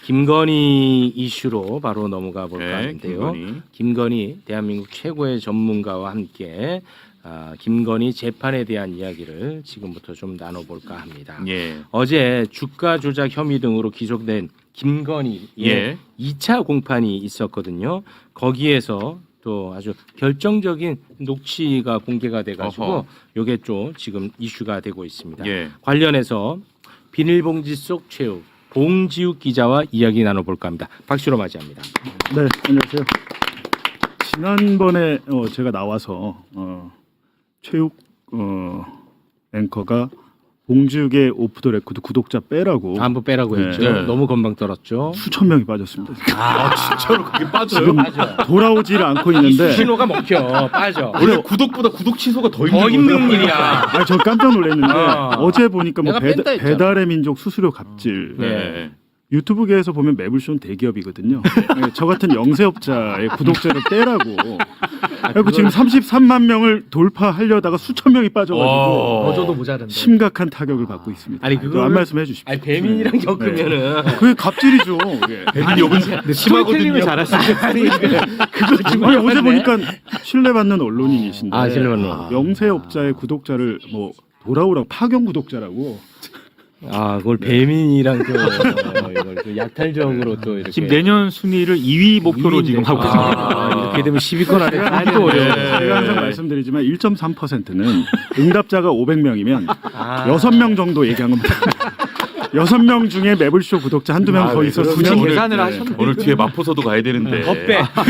김건희 이슈로 바로 넘어가 볼까 하는데요. 김건희. 김건희 대한민국 최고의 전문가와 함께 김건희 재판에 대한 이야기를 지금부터 좀 나눠볼까 합니다. 예. 어제 주가 조작 혐의 등으로 기소된 김건희의 예. 2차 공판이 있었거든요. 거기에서 또 아주 결정적인 녹취가 공개가 돼가지고 이게 좀 지금 이슈가 되고 있습니다. 예. 관련해서 비닐봉지 속 최욱 봉지욱 기자와 이야기 나눠볼까 합니다. 박수로 맞이합니다. 네, 안녕하세요. 지난번에 제가 나와서 최욱 앵커가 봉지욱의 오프 더 레코드 구독자 빼라고 한번 빼라고 네. 했죠. 네. 너무 건방 떨었죠. 수천 명이 빠졌습니다. 진짜로 그게 빠져요? 지금 돌아오질 않고 있는데 신호가 먹혀 빠져. 원래 구독보다 구독 취소가 더 힘든 더 힘든 거죠? 일이야. 저 깜짝 놀랐는데 어제 보니까 뭐 내가 뺀다 했잖아. 배달의 민족 수수료 갑질 네. 유튜브계에서 보면 매불쇼는 대기업이거든요. 네, 저 같은 영세업자의 구독자를 떼라고. 그리고 지금 33만 명을 돌파하려다가 수천 명이 빠져가지고 어저도 모자른데. 심각한 타격을 받고 있습니다. 아니, 그거를- 한 말씀 해주십시오. 아니 배민이랑 네. 겪으면은 그게 갑질이죠. 그게. 배민 욕은 심하거든요. 그거 지금 아니, 어제 보니까 신뢰받는 언론인이신데 신뢰받는 영세업자의 구독자를 뭐 돌아오라고 파견 구독자라고. 그걸 배민이랑 이걸 또 약탈적으로 또 이렇게 지금 내년 순위를 2위 목표로 지금 하고 있습니다. 이렇게 되면 10위권 안에 들기도 어려워. 제가 항상 말씀드리지만 1.3%는 응답자가 500명이면 6명 정도 얘기한 겁니다. 6명 중에 매불쇼 구독자 한두 명 더 있었으면 굳이 오늘- 계산을 하셨네. 오늘 뒤에 마포서도 가야 되는데. 더 빼. 더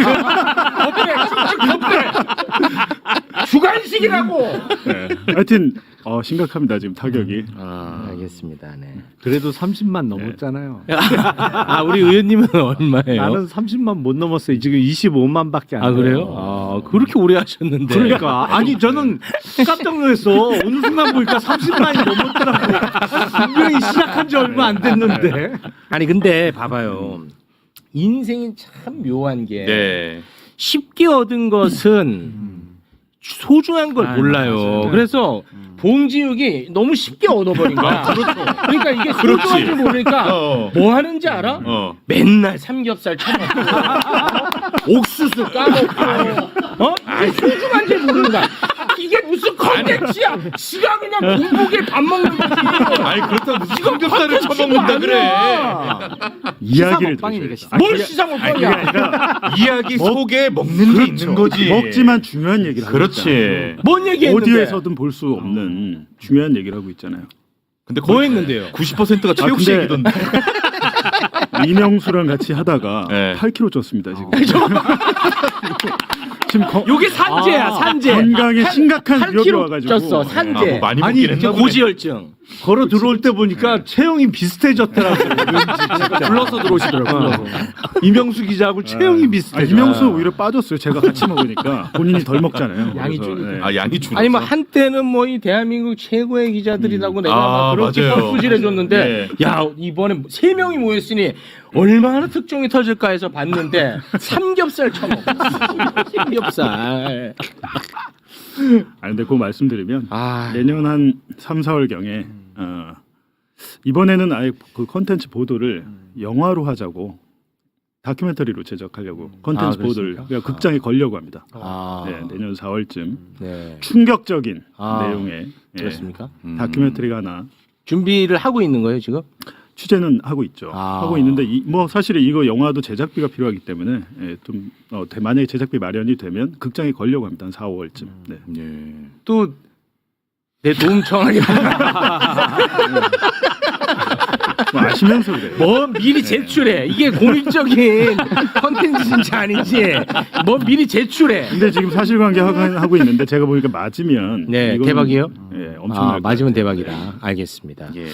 빼. 주간식이라고. 네. 하여튼 심각합니다 지금 타격이. 알겠습니다. 네. 그래도 30만 넘었잖아요. 우리 의원님은 얼마예요? 나는 30만 못 넘었어요. 지금 25만밖에 안 돼요. 그래요? 그렇게 오래 하셨는데. 그러니까 아니 저는 깜짝 놀랐어. 어느 순간 보니까 30만이 넘었더라고. 분명히 시작한 지 얼마 안 됐는데. 아니 근데 봐봐요. 인생이 참 묘한 게 네. 쉽게 얻은 것은 소중한 걸 몰라요. 맞아요. 그래서 봉지욱이 너무 쉽게 얻어버린 거야. 그러니까 이게 소중한 줄 모르니까 뭐 하는지 알아? 맨날 삼겹살 처먹고 옥수수 까먹고 소중한 줄 모르는 거야. 이게 무슨 컨텐츠야? 지가 그냥 공복에 밥 먹는 거지. 아니 그렇다고 무슨 삼겹살을 처먹는다 그래. 이야기를 먹방이니까 들으셔야죠. 뭘 시사 먹방이야? 이야기 속에 먹는 게 있는 거지. 먹지만 중요한 얘기를 하고 있잖아요. 그렇지. 뭔 얘기했는데? 어디에서든 볼 수 없는 중요한 얘기를 하고 있잖아요. 근데 뭐 했는데요? 90%가 최욱 씨 근데- 얘기던데. 이명수랑 같이 하다가 네. 8kg 쪘습니다 지금. 지금 요게 산재야, 산재. 건강에 심각한 위협이 8kg 와가지고. 쪘어, 산재. 뭐 많이 아니, 먹긴 했나 보네. 고지혈증. 걸어 들어올 때 보니까 체형이 비슷해졌더라고. 불러서 들어오시더라고요. 이명수 기자하고 체형이 비슷해. 이명수 오히려 빠졌어요. 제가 같이 먹으니까 본인이 덜 먹잖아요. 양이 그래서, 줄니까. 양이 줄었어. 아니 뭐 한때는 뭐 이 대한민국 최고의 기자들이라고 내가 막 그렇게 맞아요. 헛구질해줬는데 야 이번에 3명이 모였으니 얼마나 특종이 터질까 해서 봤는데 삼겹살 처먹고 삼겹살. 근데 그 말씀드리면 아 내년 한 3, 4월 경에 이번에는 아예 그 컨텐츠 보도를 영화로 하자고 다큐멘터리로 제작하려고 컨텐츠 보도를 그렇습니까? 그러니까 극장에 걸려고 합니다. 아, 네, 내년 4월쯤 네. 충격적인 아, 내용의 그렇습니까? 다큐멘터리가 하나 준비를 하고 있는 거예요 지금? 취재는 하고 있죠. 아. 하고 있는데 뭐 사실 이거 영화도 제작비가 필요하기 때문에 좀 만약에 제작비 마련이 되면 극장에 걸려고 합니다. 한 4, 5월쯤. 네. 예. 또 내 도움 청하게 뭐 아시면서 그래요. 뭐 미리 제출해 이게 공익적인 컨텐츠인지 아닌지 뭐 미리 제출해. 근데 지금 사실관계 하고 있는데 제가 보니까 맞으면 네, 이거는, 대박이에요? 예, 엄청날 것 맞으면 같아요. 대박이다. 알겠습니다. 예.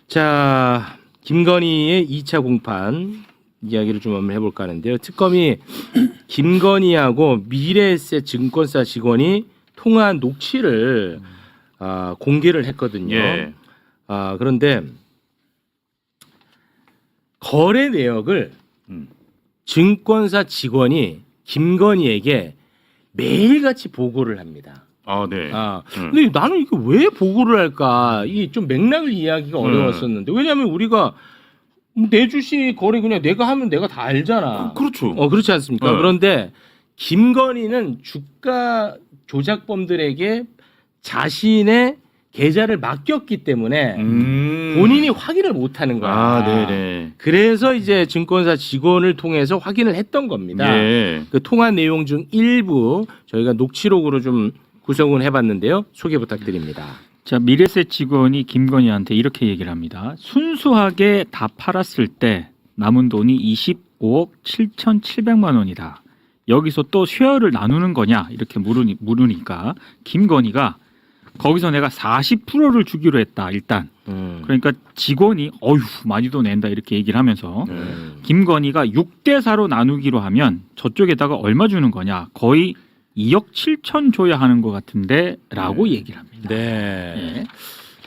자, 김건희의 2차 공판 이야기를 좀 한번 해볼까 하는데요. 특검이 김건희하고 미래에셋 증권사 직원이 통화한 녹취를 공개를 했거든요. 예. 그런데 거래 내역을 증권사 직원이 김건희에게 매일같이 보고를 합니다. 네. 근데 나는 이게 왜 보고를 할까? 이게 좀 맥락을 이해하기가 어려웠었는데 왜냐하면 우리가 내 주식 거래 그냥 내가 하면 내가 다 알잖아. 그렇죠. 그렇지 않습니까? 네. 그런데 김건희는 주가 조작범들에게 자신의 계좌를 맡겼기 때문에 본인이 확인을 못하는 거야. 아, 네네. 그래서 이제 증권사 직원을 통해서 확인을 했던 겁니다. 예. 그 통화 내용 중 일부 저희가 녹취록으로 좀 구성을 해봤는데요. 소개 부탁드립니다. 자, 미래세 직원이 김건희한테 이렇게 얘기를 합니다. 순수하게 다 팔았을 때 남은 돈이 25억 7,700만 원이다. 여기서 또 쉐어를 나누는 거냐 이렇게 물으니까 김건희가 거기서 내가 40%를 주기로 했다 일단. 그러니까 직원이 어휴 많이도 낸다 이렇게 얘기를 하면서 김건희가 6대4로 나누기로 하면 저쪽에다가 얼마 주는 거냐 거의 2억 7천 줘야 하는 것 같은데 라고 얘기를 합니다. 네.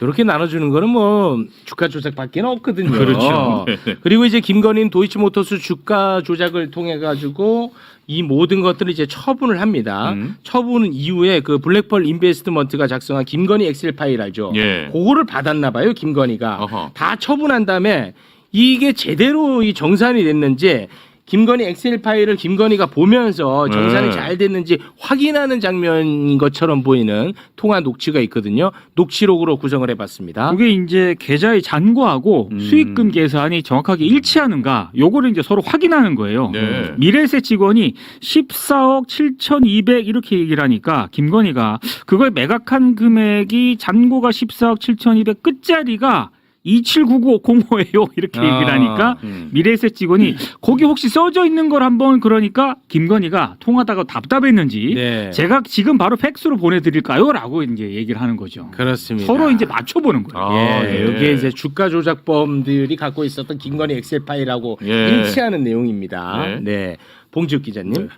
이렇게 나눠주는 거는 뭐 주가 조작밖에 없거든요. 그렇죠. 그리고 이제 김건희는 도이치모터스 주가 조작을 통해 가지고 이 모든 것들을 이제 처분을 합니다. 처분 이후에 그 블랙펄 인베스트먼트가 작성한 김건희 엑셀 파일 알죠? 예. 그거를 받았나 봐요, 김건희가. 어허. 다 처분한 다음에 이게 제대로 이 정산이 됐는지 김건희 엑셀 파일을 김건희가 보면서 정산이 네. 잘 됐는지 확인하는 장면인 것처럼 보이는 통화 녹취가 있거든요. 녹취록으로 구성을 해봤습니다. 그게 이제 계좌의 잔고하고 수익금 계산이 정확하게 일치하는가 요거를 이제 서로 확인하는 거예요. 네. 미래세 직원이 14억 7,200 이렇게 얘기를 하니까 김건희가 그걸 매각한 금액이 잔고가 14억 7,200 끝자리가 279905예요 이렇게 얘기를 하니까 미래세 직원이 거기 혹시 써져 있는 걸 한번 그러니까 김건희가 통하다가 답답했는지 네. 제가 지금 바로 팩스로 보내드릴까요?라고 이제 얘기를 하는 거죠. 그렇습니다. 서로 이제 맞춰보는 거예요. 아, 예, 예. 여기에 이제 주가 조작범들이 갖고 있었던 김건희 엑셀 파일하고 예. 일치하는 내용입니다. 네. 네, 봉지욱 기자님. 네.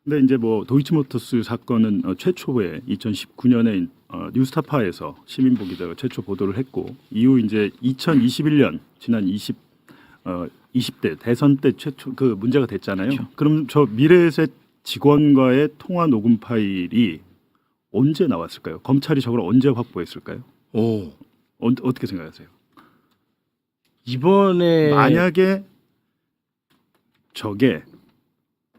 근데 이제 뭐 도이치모터스 사건은 최초에 2019년에 뉴스타파에서 시민보 기자가 최초 보도를 했고 이후 이제 2021년 지난 20대 대선 때 최초 그 문제가 됐잖아요. 그렇죠. 그럼 저 미래세 직원과의 통화 녹음 파일이 언제 나왔을까요? 검찰이 저걸 언제 확보했을까요? 오, 어떻게 생각하세요? 이번에 만약에 저게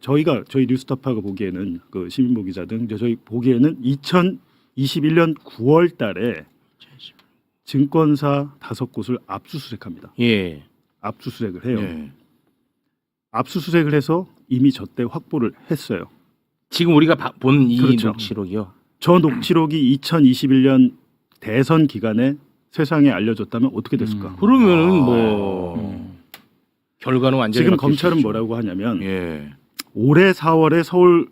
저희 뉴스타파가 보기에는 그 시민보 기자 등 저희 보기에는 2021년 9월 달에 증권사 5곳을 압수수색합니다. 예, 압수수색을 해요. 예. 압수수색을 해서 이미 저때 확보를 했어요. 지금 우리가 본 이 그렇죠. 녹취록이요. 저 녹취록이 2021년 대선 기간에 세상에 알려졌다면 어떻게 됐을까? 그러면은 뭐 결과는 완전히 지금 바뀔 수 검찰은 있죠. 뭐라고 하냐면 예. 올해 4월에 서울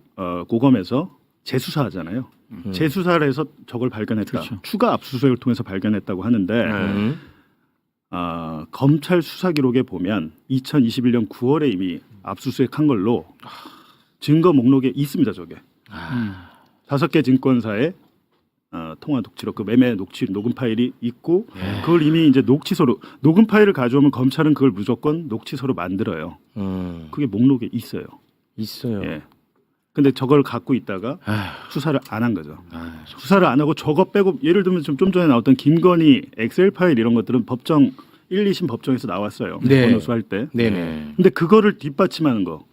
고검에서 재수사하잖아요. 재수사를 해서 저걸 발견했다. 그렇죠. 추가 압수수색을 통해서 발견했다고 하는데 음. 검찰 수사 기록에 보면 2021년 9월에 이미 압수수색한 걸로 증거 목록에 있습니다. 저게 5개 증권사의 통화 녹취록, 그 매매 녹음 파일이 있고 그걸 이미 이제 녹취서로 녹음 파일을 가져오면 검찰은 그걸 무조건 녹취서로 만들어요. 그게 목록에 있어요. 있어요. 예. 근데 저걸 갖고 있다가 아휴. 수사를 안 한 거죠. 수사를 안 하고 저거 빼고 예를 들면 좀 전에 나왔던 김건희 엑셀 파일 이런 것들은 법정 1, 2심 법정에서 나왔어요. 네. 변호수할 때. 네네. 근데 그거를 뒷받침하는 거.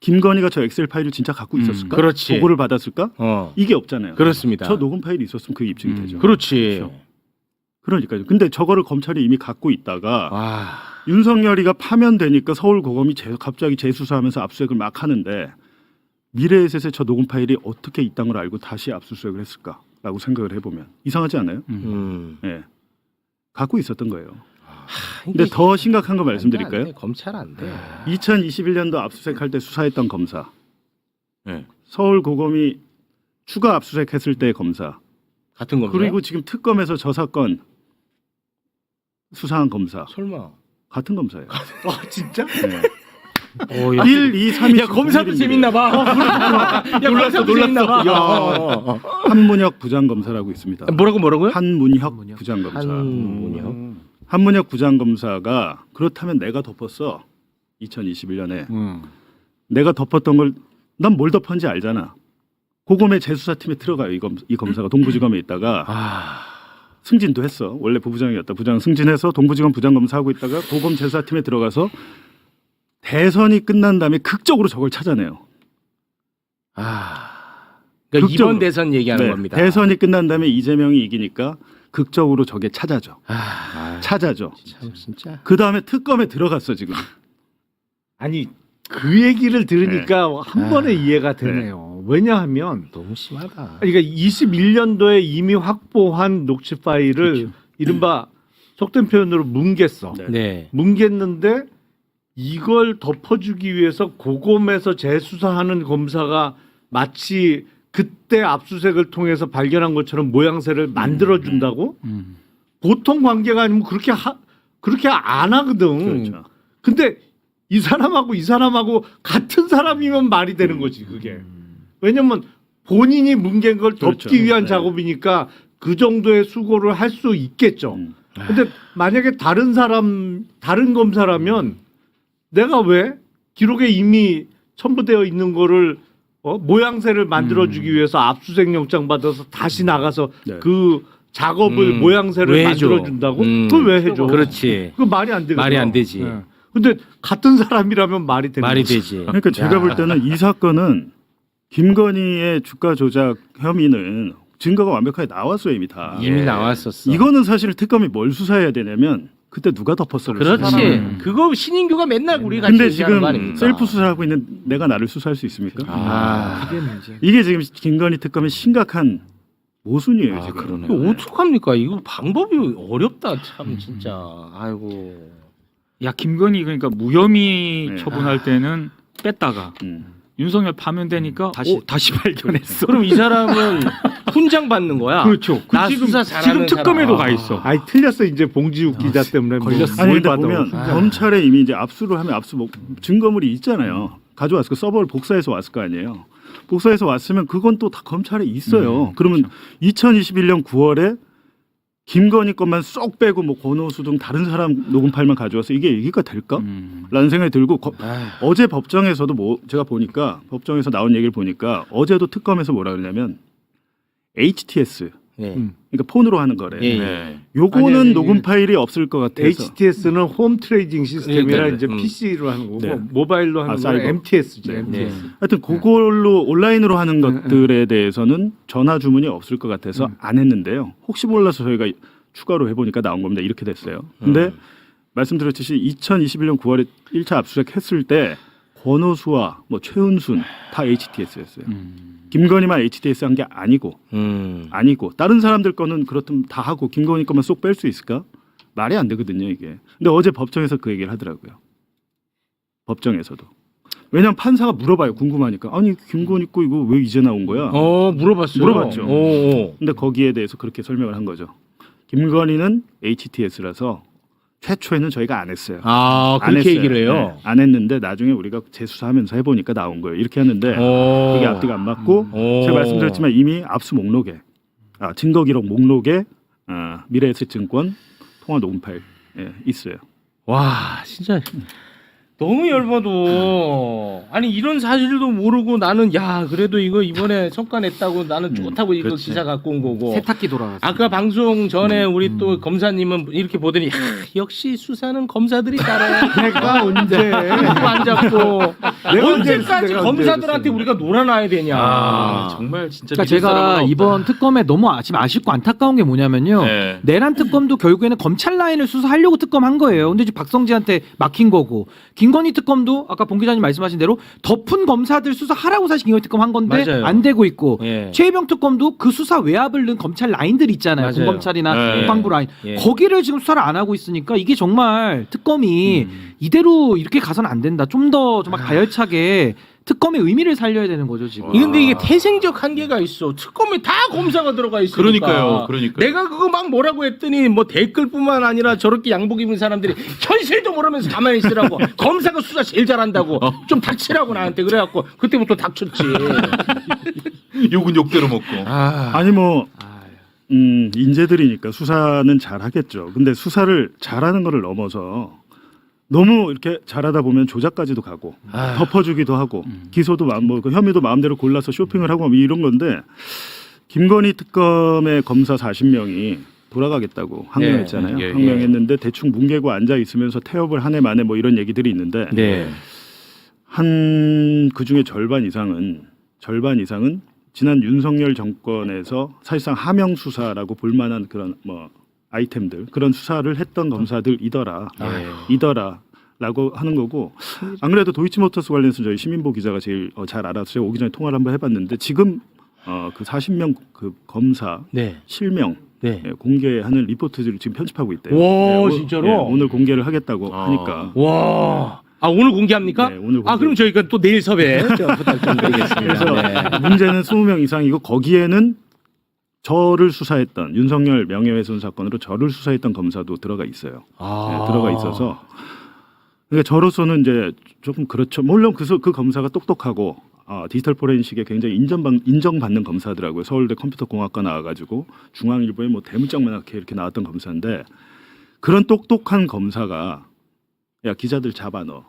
김건희가 저 엑셀 파일을 진짜 갖고 있었을까? 그렇지. 보고를 받았을까? 이게 없잖아요. 그렇습니다. 저 녹음 파일이 있었으면 그게 입증이 되죠. 그렇지. 그러니까요. 근데 저거를 검찰이 이미 갖고 있다가 와. 윤석열이가 파면되니까 서울고검이 갑자기 재수사하면서 압수수색을 막 하는데 미래에셋의 저 녹음 파일이 어떻게 이딴 걸 알고 다시 압수수색을 했을까라고 생각을 해보면 이상하지 않아요? 예. 갖고 있었던 거예요. 근데 더 심각한 거 말씀드릴까요? 안 돼, 검찰 안 돼. 2021년도 압수수색할 때 수사했던 검사, 예. 서울고검이 추가 압수수색했을 때 검사, 같은 겁니다. 그리고 지금 특검에서 저 사건 수사한 검사 설마. 같은 검사예요. 진짜? 네. 1, 1, 2, 3이 야 검사도 재밌나 봐. 야, 놀랐어. 봐. 한문혁 부장검사라고 있습니다. 뭐라고요? 한문혁 부장검사. 한문혁 부장검사가 그렇다면 내가 덮었어. 2021년에 내가 덮었던 걸 난 뭘 덮었는지 알잖아. 고검의 재수사팀에 들어가요. 이 검사가 동부지검에 있다가 승진도 했어. 원래 부부장이었다. 부장 승진해서 동부지검 부장검사하고 있다가 고검재수사팀에 들어가서 대선이 끝난 다음에 극적으로 저걸 찾아내요. 그러니까 극적으로. 이번 대선 얘기하는 네, 겁니다. 대선이 끝난 다음에 이재명이 이기니까 극적으로 저게 찾아져. 찾아져. 참 진짜 그 다음에 특검에 들어갔어 지금. 아니 그 얘기를 들으니까 한 번에 이해가 되네요. 왜냐하면 너무 심하다. 그러니까 21년도에 이미 확보한 녹취 파일을 이른바 속된 표현으로 뭉갰어. 네. 뭉갰는데 이걸 덮어주기 위해서 고검에서 재수사하는 검사가 마치 그때 압수수색을 통해서 발견한 것처럼 모양새를 만들어준다고? 보통 관계가 아니면 그렇게 안 하거든. 그렇죠. 근데 이 사람하고 같은 사람이면 말이 되는 거지 그게. 왜냐면 본인이 뭉갠 걸 덮기 그렇죠. 위한 네. 작업이니까 그 정도의 수고를 할 수 있겠죠. 근데 만약에 다른 검사라면 내가 왜 기록에 이미 첨부되어 있는 거를 모양새를 만들어주기 위해서 압수수색 영장 받아서 다시 나가서 네. 그 작업을 모양새를 왜 해줘? 만들어준다고? 그걸 왜 해줘? 그렇지. 그거 말이 안 되거든. 말이 안 되지. 근데 같은 사람이라면 말이 되는 말이 거지. 되지. 그러니까 제가 볼 때는 이 사건은 김건희의 주가 조작 혐의는 증거가 완벽하게 나왔어요 이미 다. 이미 나왔었어. 이거는 사실 특검이 뭘 수사해야 되냐면 그때 누가 덮었어요. 그렇지. 그거 신인규가 맨날 우리 같이 근데 얘기하는 지금 거 아닙니까? 셀프 수사하고 있는 내가 나를 수사할 수 있습니까? 그게 문제. 이게 지금 김건희 특검의 심각한 모순이에요. 지금. 그러네. 이거 어떡합니까? 이거 방법이 어렵다 참 진짜. 아이고. 야 김건희 그러니까 무혐의 네. 처분할 때는 뺐다가 윤석열 파면되니까 다시 발견했어. 그럼 이 사람은 훈장 받는 거야. 그렇죠. 나 지금 수사 잘하는 특검에도 사람. 가 있어. 아이 틀렸어 이제 봉지욱 기자 때문에 걸렸어. 아니 뭘 근데 받아. 보면 검찰에 이미 이제 압수를 하면 증거물이 있잖아요. 가져왔을 거 서버를 복사해서 왔을 거 아니에요. 복사해서 왔으면 그건 또 다 검찰에 있어요. 그러면 2021년 9월에 김건희 것만 쏙 빼고 뭐 권오수 등 다른 사람 녹음 파일만 가져와서 이게 얘기가 될까? 라는 생각이 들고 어제 법정에서도 뭐 제가 보니까 법정에서 나온 얘기를 보니까 어제도 특검에서 뭐라 그러냐면 HTS 네. 그러니까 폰으로 하는 거래. 예. 네. 요거는 아니, 녹음 파일이 없을 것 같아서 HTS는 홈 트레이딩 시스템이라 그러니까, 이제 PC로 하는 거고 네. 모바일로 하는 건 사이버. MTS죠. 네. MTS. 하여튼 그걸로 온라인으로 하는 것들에 대해서는 전화 주문이 없을 것 같아서 안 했는데요. 혹시 몰라서 저희가 추가로 해보니까 나온 겁니다. 이렇게 됐어요. 근데 말씀드렸듯이 2021년 9월에 1차 압수수색 했을 때 권오수와 뭐 최은순 다 HTS였어요. 김건희만 HTS 한 게 아니고 다른 사람들 거는 그렇다면 다 하고 김건희 거만 쏙 뺄 수 있을까? 말이 안 되거든요 이게. 근데 어제 법정에서 그 얘기를 하더라고요. 법정에서도. 왜냐면 판사가 물어봐요. 궁금하니까. 아니 김건희 거 이거 왜 이제 나온 거야? 물어봤어요. 물어봤죠. 오. 근데 거기에 대해서 그렇게 설명을 한 거죠. 김건희는 HTS라서 최초에는 저희가 안 했어요. 아, 안 그렇게 했어요. 얘기를 해요. 네, 안 했는데 나중에 우리가 재수사하면서 해보니까 나온 거예요. 이렇게 했는데 그게 앞뒤가 안 맞고 제가 말씀드렸지만 이미 압수 목록에 증거 기록 목록에 미래에셋증권 통화 녹음 파일 있어요. 와, 진짜 너무 열받아. 아니 이런 사실도 모르고 나는 야 그래도 이거 이번에 성과 냈다고 나는 좋다고 이거 그렇지. 기사 갖고 온 거고. 세탁기 돌아갔어. 아까 방송 전에 우리 또 검사님은 이렇게 보더니 야, 역시 수사는 검사들이 잘해. 내가 언제 누구 안 잡고 언제까지 내가 검사들한테 우리가 놀아놔야 되냐. 정말 진짜 그러니까 믿을 사람은 제가 없다. 이번 특검에 너무 지금 아쉽고 안타까운 게 뭐냐면요. 네. 내란 특검도 결국에는 검찰 라인을 수사하려고 특검한 거예요. 근데 지금 박성재한테 막힌 거고 김건희 특검도 아까 봉 기자님 말씀하신 대로 덮은 검사들 수사하라고 사실 김건희 특검 한 건데 맞아요. 안 되고 있고 예. 최희병 특검도 그 수사 외압을 넣은 검찰 라인들 있잖아요. 맞아요. 공검찰이나 네. 국방부 라인 예. 거기를 지금 수사를 안 하고 있으니까 이게 정말 특검이 이대로 이렇게 가서는 안 된다. 좀 더 정말 가열차게 특검의 의미를 살려야 되는 거죠 지금. 근데 이게 태생적 한계가 있어. 특검에 다 검사가 들어가 있으니까. 그러니까요. 내가 그거 막 뭐라고 했더니 뭐 댓글뿐만 아니라 저렇게 양복 입은 사람들이 현실도 모르면서 가만히 있으라고 검사가 수사 제일 잘한다고 좀 닥치라고 나한테 그래갖고 그때부터 닥쳤지. 욕은 욕대로 먹고. 아니 뭐 인재들이니까 수사는 잘하겠죠. 근데 수사를 잘하는 거를 넘어서 너무 이렇게 잘하다 보면 조작까지도 가고 덮어주기도 하고 기소도 그 혐의도 마음대로 골라서 쇼핑을 하고 이런 건데 김건희 특검의 검사 40명이 돌아가겠다고 항명했잖아요. 예, 예. 항명했는데 대충 뭉개고 앉아 있으면서 태업을 한 해 만에 뭐 이런 얘기들이 있는데 네. 한 그중에 절반 이상은 지난 윤석열 정권에서 사실상 하명 수사라고 볼만한 그런 뭐 아이템들 그런 수사를 했던 검사들이더라라고 하는 거고 안 그래도 도이치모터스 관련해서 저희 시민보 기자가 제일 잘 알아서 제가 오기 전에 통화를 한번 해봤는데 지금 그 40명 그 검사 네. 실명 네. 공개하는 리포트들을 지금 편집하고 있대요. 와, 네, 진짜로? 오늘 공개를 하겠다고 하니까. 와. 아, 오늘 공개합니까? 네, 오늘 공개. 그럼 저희가 또 내일 섭외 좀 부탁 좀 드리겠습니다. 그래서 네. 문제는 20명 이상이고 거기에는 저를 수사했던 윤석열 명예훼손 사건으로 저를 수사했던 검사도 들어가 있어요. 네, 들어가 있어서 그러니까 저로서는 이제 조금 그렇죠. 물론 그 검사가 똑똑하고 디지털 포렌식에 굉장히 인정받는 검사더라고요. 서울대 컴퓨터공학과 나와가지고 중앙일보에 뭐 대문짝만하게 이렇게 나왔던 검사인데 그런 똑똑한 검사가 야 기자들 잡아 넣어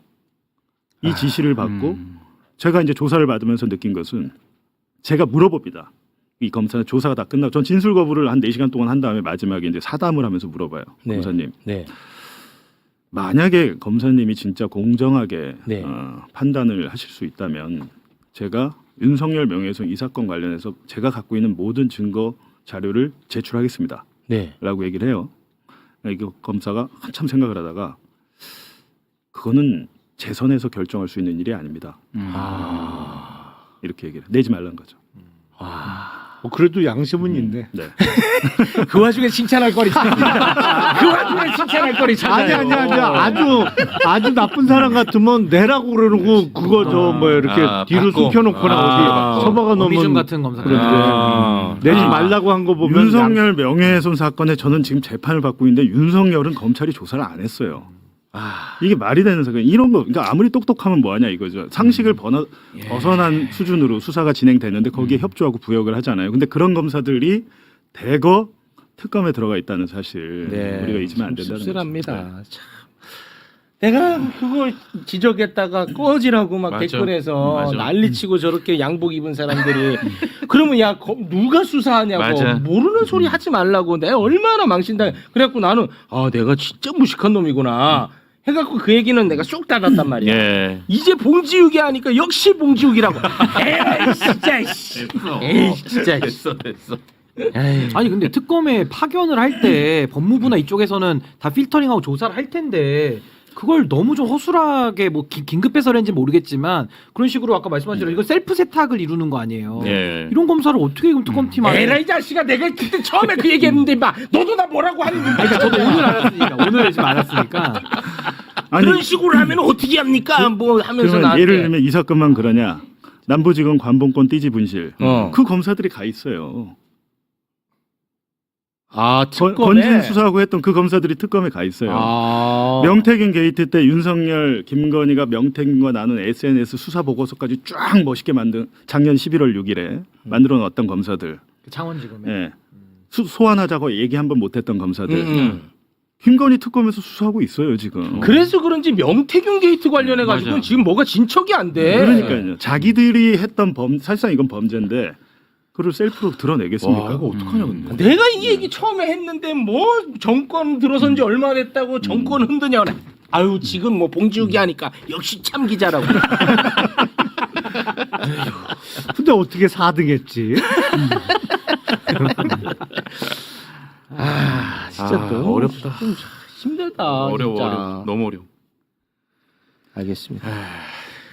이 지시를 받고 제가 이제 조사를 받으면서 느낀 것은 제가 물어봅니다. 이 검사는 조사가 다 끝나고 전 진술 거부를 한 4시간 동안 한 다음에 마지막에 이제 사담을 하면서 물어봐요. 네. 검사님. 네. 만약에 검사님이 진짜 공정하게 네. 판단을 하실 수 있다면 제가 윤석열 명예훼손 이 사건 관련해서 제가 갖고 있는 모든 증거 자료를 제출하겠습니다. 네. 라고 얘기를 해요. 이 검사가 한참 생각을 하다가 그거는 제 선에서 결정할 수 있는 일이 아닙니다. 이렇게 얘기를 내지 말라는 거죠. 그래도 양심은 있네. 네. 그 와중에 칭찬할 거리 찾아요. 그 와중에 칭찬할 거리 찾아요. 아니 아주 나쁜 사람 같으면 내라고 그러고 그거 저 뭐 이렇게 뒤로 바꿔. 숨겨놓거나 어디 서버가 어미중 놓으면 같은 검사. 내지 말라고 한 거 보면 윤석열 명예훼손 사건에 저는 지금 재판을 받고 있는데 윤석열은 검찰이 조사를 안 했어요. 이게 말이 되는 사건 이런 거 그러니까 아무리 똑똑하면 뭐하냐 이거죠. 상식을 벗어난 수준으로 수사가 진행되는데 거기에 협조하고 부역을 하잖아요. 근데 그런 검사들이 대거 특검에 들어가 있다는 사실 우리가 잊으면 안 된다는 씁쓸합니다. 거죠. 참. 내가 그걸 지적했다가 꺼지라고 막 맞아. 댓글에서 맞아. 난리치고 저렇게 양복 입은 사람들이 그러면 야 누가 수사하냐고 맞아. 모르는 소리 하지 말라고 내가 얼마나 망신당. 그래갖고 나는 내가 진짜 무식한 놈이구나. 해갖고 그 얘기는 내가 쑥 닫았단 말이야. 예. 이제 봉지욱이 하니까 역시 봉지욱이라고. 에이 진짜. 에이 진짜. 됐어. 에이. 아니 근데 특검에 파견을 할 때 법무부나 이쪽에서는 다 필터링하고 조사를 할 텐데 그걸 너무 좀 허술하게 뭐 긴급해서 그런지 모르겠지만 그런 식으로 아까 말씀하신 대로 이거 셀프 세탁을 이루는 거 아니에요. 예. 이런 검사를 어떻게 그럼 특검팀 안에 에라이 자식아 내가 그때 처음에 그 얘기했는데 막 너도 나 뭐라고 하는 거야. 그러니까 저도 오늘 알았으니까 오늘 지금 알았으니까 아니 그런 식으로 하면 어떻게 합니까? 뭐 하면서 그러면 나한테. 예를 들면 이 사건만 그러냐 남부지검 관본권 띠지 분실 그 검사들이 가 있어요. 특검에 건진 수사하고 했던 그 검사들이 특검에 가 있어요. 명태균 게이트 때 윤석열, 김건희가 명태균과 나눈 SNS 수사 보고서까지 쫙 멋있게 만든 작년 11월 6일에 만들어 놓았던 검사들, 창원지검에 예. 소환하자고 얘기 한번 못했던 검사들, 김건희 특검에서 수사하고 있어요 지금. 그래서 그런지 명태균 게이트 관련해 가지고 맞아. 지금 뭐가 진척이 안 돼. 그러니까요. 자기들이 했던 사실상 이건 범죄인데 그걸 셀프로 드러내겠습니까? 와, 이거 어떡하냐 근데. 내가 이 얘기 처음에 했는데 뭐 정권 들어선 지 얼마 됐다고 정권 흔드냐. 아유 지금 뭐 봉지욱이 하니까 역시 참 기자라고. 근데 어떻게 4등했지? 진짜 너무 어렵다. 좀 힘들다. 어려워. 진짜. 너무 어려워. 알겠습니다.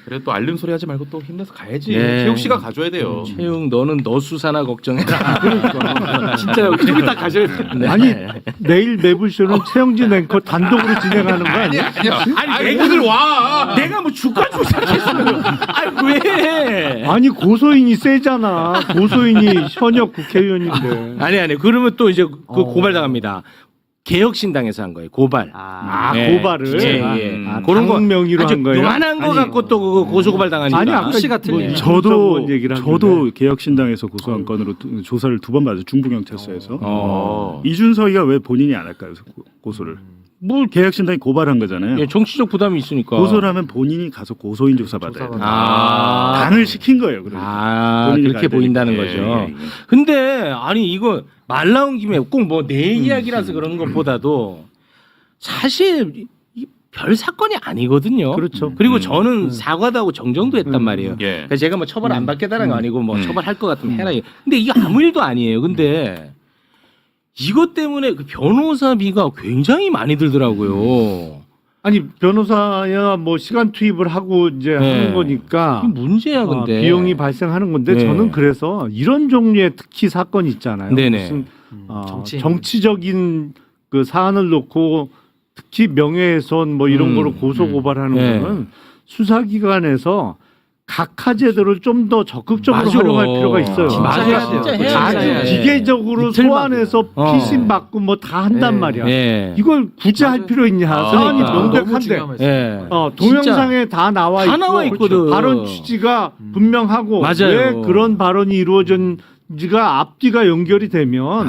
그래 또 알림 소리 하지 말고 또 힘내서 가야지. 네. 최욱 씨가 가줘야 돼요. 최웅 너는 너 수사나 걱정해라. 진짜 좀 이따 가셔야 돼. 네. 아니 내일 매불쇼는 최영진 앵커 단독으로 진행하는 거 아니야? 아니 내가 오늘 와. 내가 뭐 주가 조작했어요. 아니 왜? 아니 고소인이 세잖아. 고소인이 현역 국회의원인데. 아니 그러면 또 이제 그 고발 당합니다. 개혁신당에서 한 거예요. 고발. 네. 고발을 예. 그런 거 명의로 아주 한 거예요? 요만한 거 갖고 또 그거 고소 고발 당하니까. 아니 아까 씨 같은 애. 저도 얘기를 개혁신당에서 고소한 건으로 조사를 2번 받아요. 중부경찰서에서. 어. 이준석이가 왜 본인이 안 할까요? 고소를. 뭐 개혁신당이 고발한 거잖아요. 예, 정치적 부담이 있으니까. 고소를 하면 본인이 가서 고소인 조사 받아야 돼요. 당을 시킨 거예요. 그러니까. 본인이 그렇게 가야 보인다는 되니까. 거죠. 예, 예. 근데 아니 이거 말 나온 김에 꼭 뭐 내 이야기라서 그런 것보다도 사실 별 사건이 아니거든요. 그렇죠. 그리고 저는 사과도 하고 정정도 했단 말이에요. 예. 그러니까 제가 뭐 처벌 안 받겠다는 거 아니고 뭐 처벌할 것 같으면 해라. 근데 이게 아무 일도 아니에요. 근데 이것 때문에 그 변호사비가 굉장히 많이 들더라고요. 아니 변호사야 뭐 시간 투입을 하고 이제 네. 하는 거니까 이게 문제야 근데. 비용이 발생하는 건데 네. 저는 그래서 이런 종류의 특히 사건 있잖아요. 네네. 무슨 정치인. 정치적인 그 사안을 놓고 특히 명예훼손 뭐 이런 거로 고소 고발하는 네. 거는 수사기관에서 각하제도를 좀 더 적극적으로 맞아. 활용할 필요가 있어요. 진짜 맞아, 해야 돼요. 진짜 해야 아주 돼. 기계적으로 이틀 소환해서 받고. 피신 받고 뭐 다 한단 네. 말이야. 예. 이걸 굳이 할 필요 있냐? 사안이 그러니까. 너무 명백한데. 중요한 말씀. 예. 동영상에 다 나와 다 있고 나와 있거든. 발언 취지가 분명하고 맞아요. 왜 그런 발언이 이루어졌는지가 앞뒤가 연결이 되면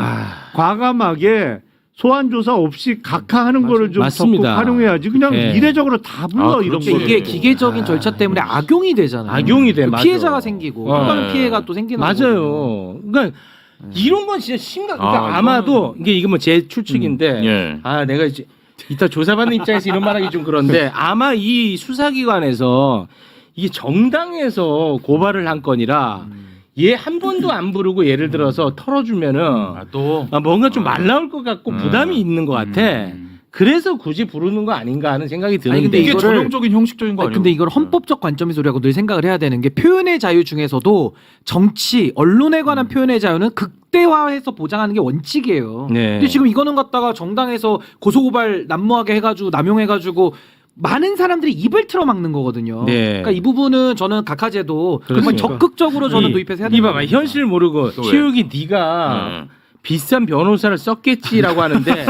과감하게 소환 조사 없이 각하하는 거를 좀 적극 맞습니다. 활용해야지. 그냥 예. 이례적으로 다 불러 이런 그렇지. 거. 이게 기계적인 절차 때문에 악용이 되잖아요. 악용이 돼, 그 맞아. 피해자가 생기고 또 다른 네. 피해가 또 생기는 맞아요. 그러니까 이런 건 진짜 그러니까 아마도 이게 뭐 제 추측인데 예. 내가 이제 이따 조사받는 입장에서 이런 말하기 좀 그런데 아마 이 수사기관에서 이게 정당에서 고발을 한 건이라 얘 한 번도 안 부르고 예를 들어서 털어주면은 또 뭔가 좀 말 나올 것 같고 부담이 있는 것 같아. 그래서 굳이 부르는 거 아닌가 하는 생각이 드는데 근데 이게 이거를- 전형적인 형식적인 거 아니, 아니에요? 근데 이걸 헌법적 관점에서 우리가 늘 생각을 해야 되는 게 표현의 자유 중에서도 정치, 언론에 관한 표현의 자유는 극대화해서 보장하는 게 원칙이에요. 네. 근데 지금 이거는 갖다가 정당에서 고소고발 난무하게 해가지고 남용해가지고 많은 사람들이 입을 틀어막는 거거든요. 네. 그러니까 이 부분은 저는 각하제도 정말 그렇습니까? 적극적으로 저는 도입해서 해야 된다. 이봐봐 현실 모르고 또 왜? 최욱이 네가 비싼 변호사를 썼겠지라고 하는데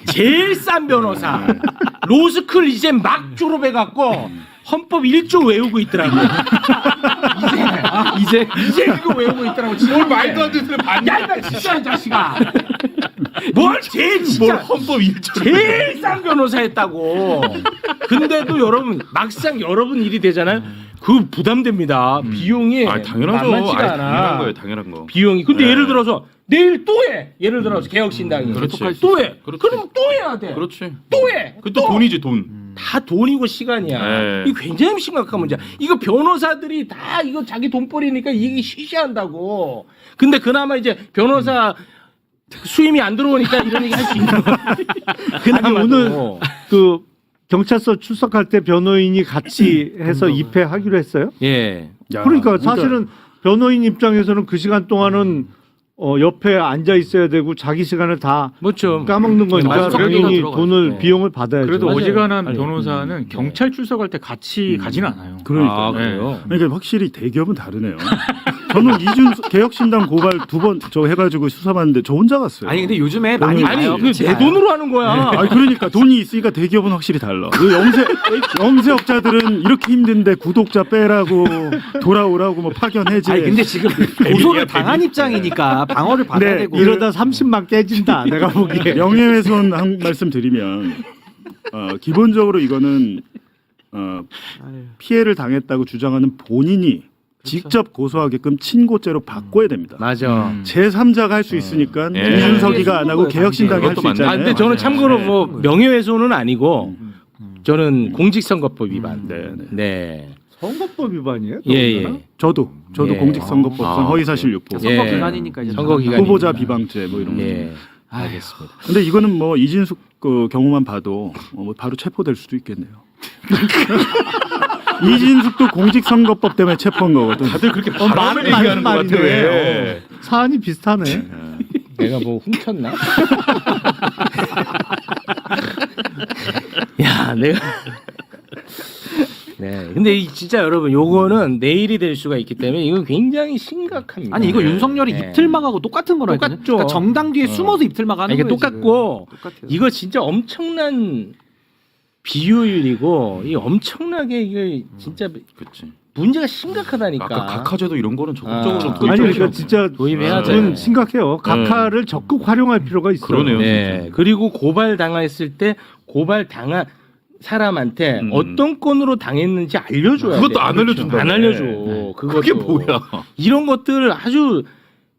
제일 싼 변호사 로스쿨 이제 막 졸업해갖고 헌법 1조 외우고 있더라고. 이제 그거 외우고 있더라고. 뭘 말도 안 되는 소리 봤냐? 야, 진짜 이 자식아. 뭘 제일 진짜 헌법 1조 제일 싼 변호사 했다고. 근데도 여러분 막상 여러분 일이 되잖아요. 그 부담됩니다. 비용이 당연하죠. 만만치가 않아. 당연한 거예요. 당연한 거. 비용이. 근데 네. 예를 들어서 내일 또 해. 예를 들어서 개혁신당이 그렇지. 또 해. 그렇지. 그럼 또 해야 돼. 그렇지. 또 해. 그또 돈이지 돈. 다 돈이고 시간이야. 네. 이거 굉장히 심각한 문제야. 이거 변호사들이 다 이거 자기 돈벌이니까 이게 쉬쉬한다고. 근데 그나마 이제 변호사 수임이 안 들어오니까 이런 얘기 할 수 있는 거야. 그나마 오늘 그 경찰서 출석할 때 변호인이 같이 해서 입회하기로 했어요. 예. 그러니까 사실은 변호인 입장에서는 그 시간 동안은 옆에 앉아 있어야 되고 자기 시간을 다 뭐죠. 까먹는 거니까 맞아. 당연히 들어가죠. 돈을 네. 비용을 받아야죠. 그래도 맞아요. 어지간한 아니, 변호사는 경찰 출석할 때 같이 가지는 않아요. 그러니까. 아, 그래요? 그러니까 확실히 대기업은 다르네요. 저는 개혁신당 고발 2번 저 해가지고 수사받는데 저 혼자 갔어요. 아니 근데 요즘에 많이 아니 나요. 이거 내 돈으로 하는 거야. 아니 그러니까 돈이 있으니까 대기업은 확실히 달라. 그 영세업자들은 이렇게 힘든데 구독자 빼라고 돌아오라고 뭐 파견 해제. 아니 근데 지금 고소를 당한 입장이니까 방어를 받아야 네, 되고 이러다 30만 깨진다. 내가 보기에. 명예훼손 한 말씀 드리면 기본적으로 이거는 피해를 당했다고 주장하는 본인이 직접 고소하게끔 친고죄로 바꿔야 됩니다. 맞아. 제3자가 할 수 있으니까 예. 이준석이가 안 하고 개혁신당이 할 수 그것도 맞네. 있잖아요. 근데 저는 참고로 네. 뭐 명예훼손은 아니고 저는 공직선거법 위반. 네, 네. 네. 선거법 위반이에요? 예. 저도 예. 공직선거법상 아, 허위사실 유포, 예. 선거 기간이니까 이제 선거 기간. 후보자 비방죄 뭐 이런 거. 예. 알겠습니다. 근데 이거는 뭐 이진숙 그 경우만 봐도 뭐 바로 체포될 수도 있겠네요. 이진숙도 공직선거법 때문에 체포한 거거든. 다들 그렇게 많은 바람을 얘기하는 것 말인데. 같아. 왜? 사안이 비슷하네. 내가 뭐 훔쳤나? 야, 내가. 네. 근데 진짜 여러분, 요거는 내일이 될 수가 있기 때문에 이건 굉장히 심각합니다. 아니 이거 네. 윤석열이 네. 입틀막하고 똑같은 거라니까요. 똑같죠. 그러니까 정당 뒤에 숨어서 입틀막하는 이게 거예요. 똑같고 지금. 똑같아요. 이거 진짜 엄청난 비효율이고 이 엄청나게 이게 진짜 그치. 문제가 심각하다니까. 아까 각하제도 이런 거는 적극적으로 아. 아니 그러니까 진짜 도입해야 돼. 그건 심각해요. 각하를 적극 활용할 필요가 있어요. 그러네요. 네. 진짜. 그리고 고발 당했을 때 고발 당한 사람한테 어떤 건으로 당했는지 알려줘야 돼. 그것도 안 알려준다. 안 알려줘. 네. 그것도. 그게 뭐야? 이런 것들 아주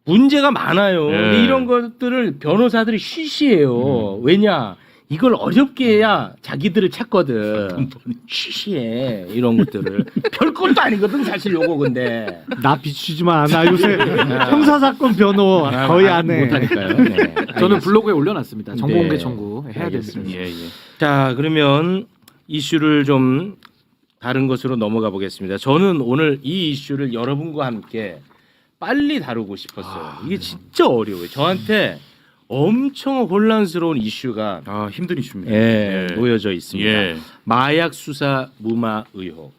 문제가 많아요. 네. 근데 이런 것들을 변호사들이 쉬쉬해요. 왜냐? 이걸 어렵게 해야 자기들을 찾거든. 쉬쉬해 이런 것들을. 별것도 아니거든 사실 요거 근데. 나 비추지만 않아. 요새 형사사건 변호 거의 안 해. 못하니까요. 네. 저는 블로그에 올려놨습니다. 정보공개 네. 청구 해야 알겠습니다. 됩니다. 예, 예. 자 그러면 이슈를 좀 다른 것으로 넘어가 보겠습니다. 저는 오늘 이 이슈를 여러분과 함께 빨리 다루고 싶었어요. 이게 진짜 어려워요. 저한테 엄청 혼란스러운 이슈가 아 힘든 이슈입니다. 예, 예. 놓여져 있습니다. 예. 마약 수사 무마 의혹.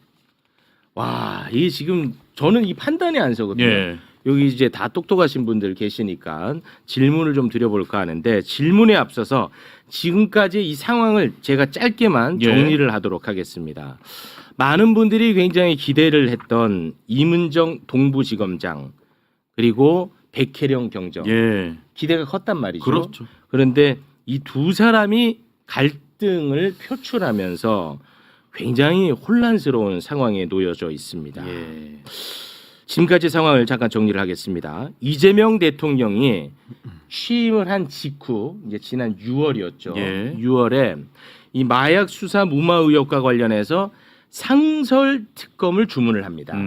와, 이게 지금 저는 이 판단이 안 서거든요. 예. 여기 이제 다 똑똑하신 분들 계시니까 질문을 좀 드려볼까 하는데 질문에 앞서서 지금까지 이 상황을 제가 짧게만 예. 정리를 하도록 하겠습니다. 많은 분들이 굉장히 기대를 했던 이문정 동부지검장 그리고 백혜령 경정 예. 기대가 컸단 말이죠. 그렇죠. 그런데 이 두 사람이 갈등을 표출하면서 굉장히 혼란스러운 상황에 놓여져 있습니다. 예. 지금까지 상황을 잠깐 정리를 하겠습니다. 이재명 대통령이 취임을 한 직후 이제 지난 6월이었죠. 예. 6월에 이 마약 수사 무마 의혹과 관련해서 상설 특검을 주문을 합니다.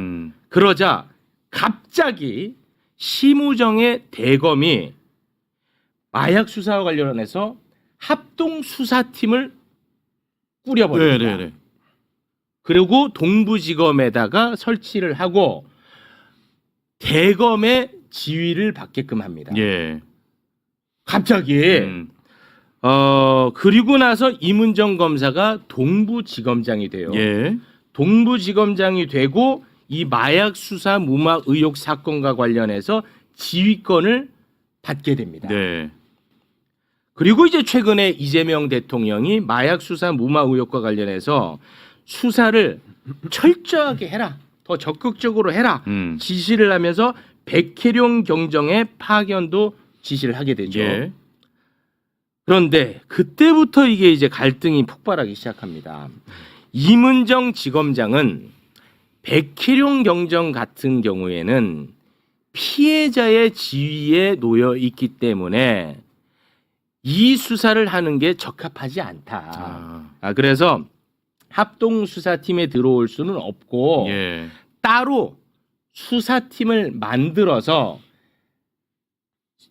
그러자 갑자기 심우정의 대검이 마약 수사와 관련해서 합동 수사팀을 꾸려버립니다. 네, 네, 네. 그리고 동부지검에다가 설치를 하고 대검의 지휘를 받게끔 합니다. 예. 갑자기 그리고 나서 이문정 검사가 동부지검장이 돼요. 예. 동부지검장이 되고 이 마약 수사 무마 의혹 사건과 관련해서 지휘권을 받게 됩니다. 네. 그리고 이제 최근에 이재명 대통령이 마약 수사 무마 의혹과 관련해서 수사를 철저하게 해라. 더 적극적으로 해라. 지시를 하면서 백혜룡 경정의 파견도 지시를 하게 되죠. 예. 그런데 그때부터 이게 이제 갈등이 폭발하기 시작합니다. 이문정 지검장은 백혜룡 경정 같은 경우에는 피해자의 지위에 놓여 있기 때문에 이 수사를 하는 게 적합하지 않다. 그래서 합동수사팀에 들어올 수는 없고 예. 따로 수사팀을 만들어서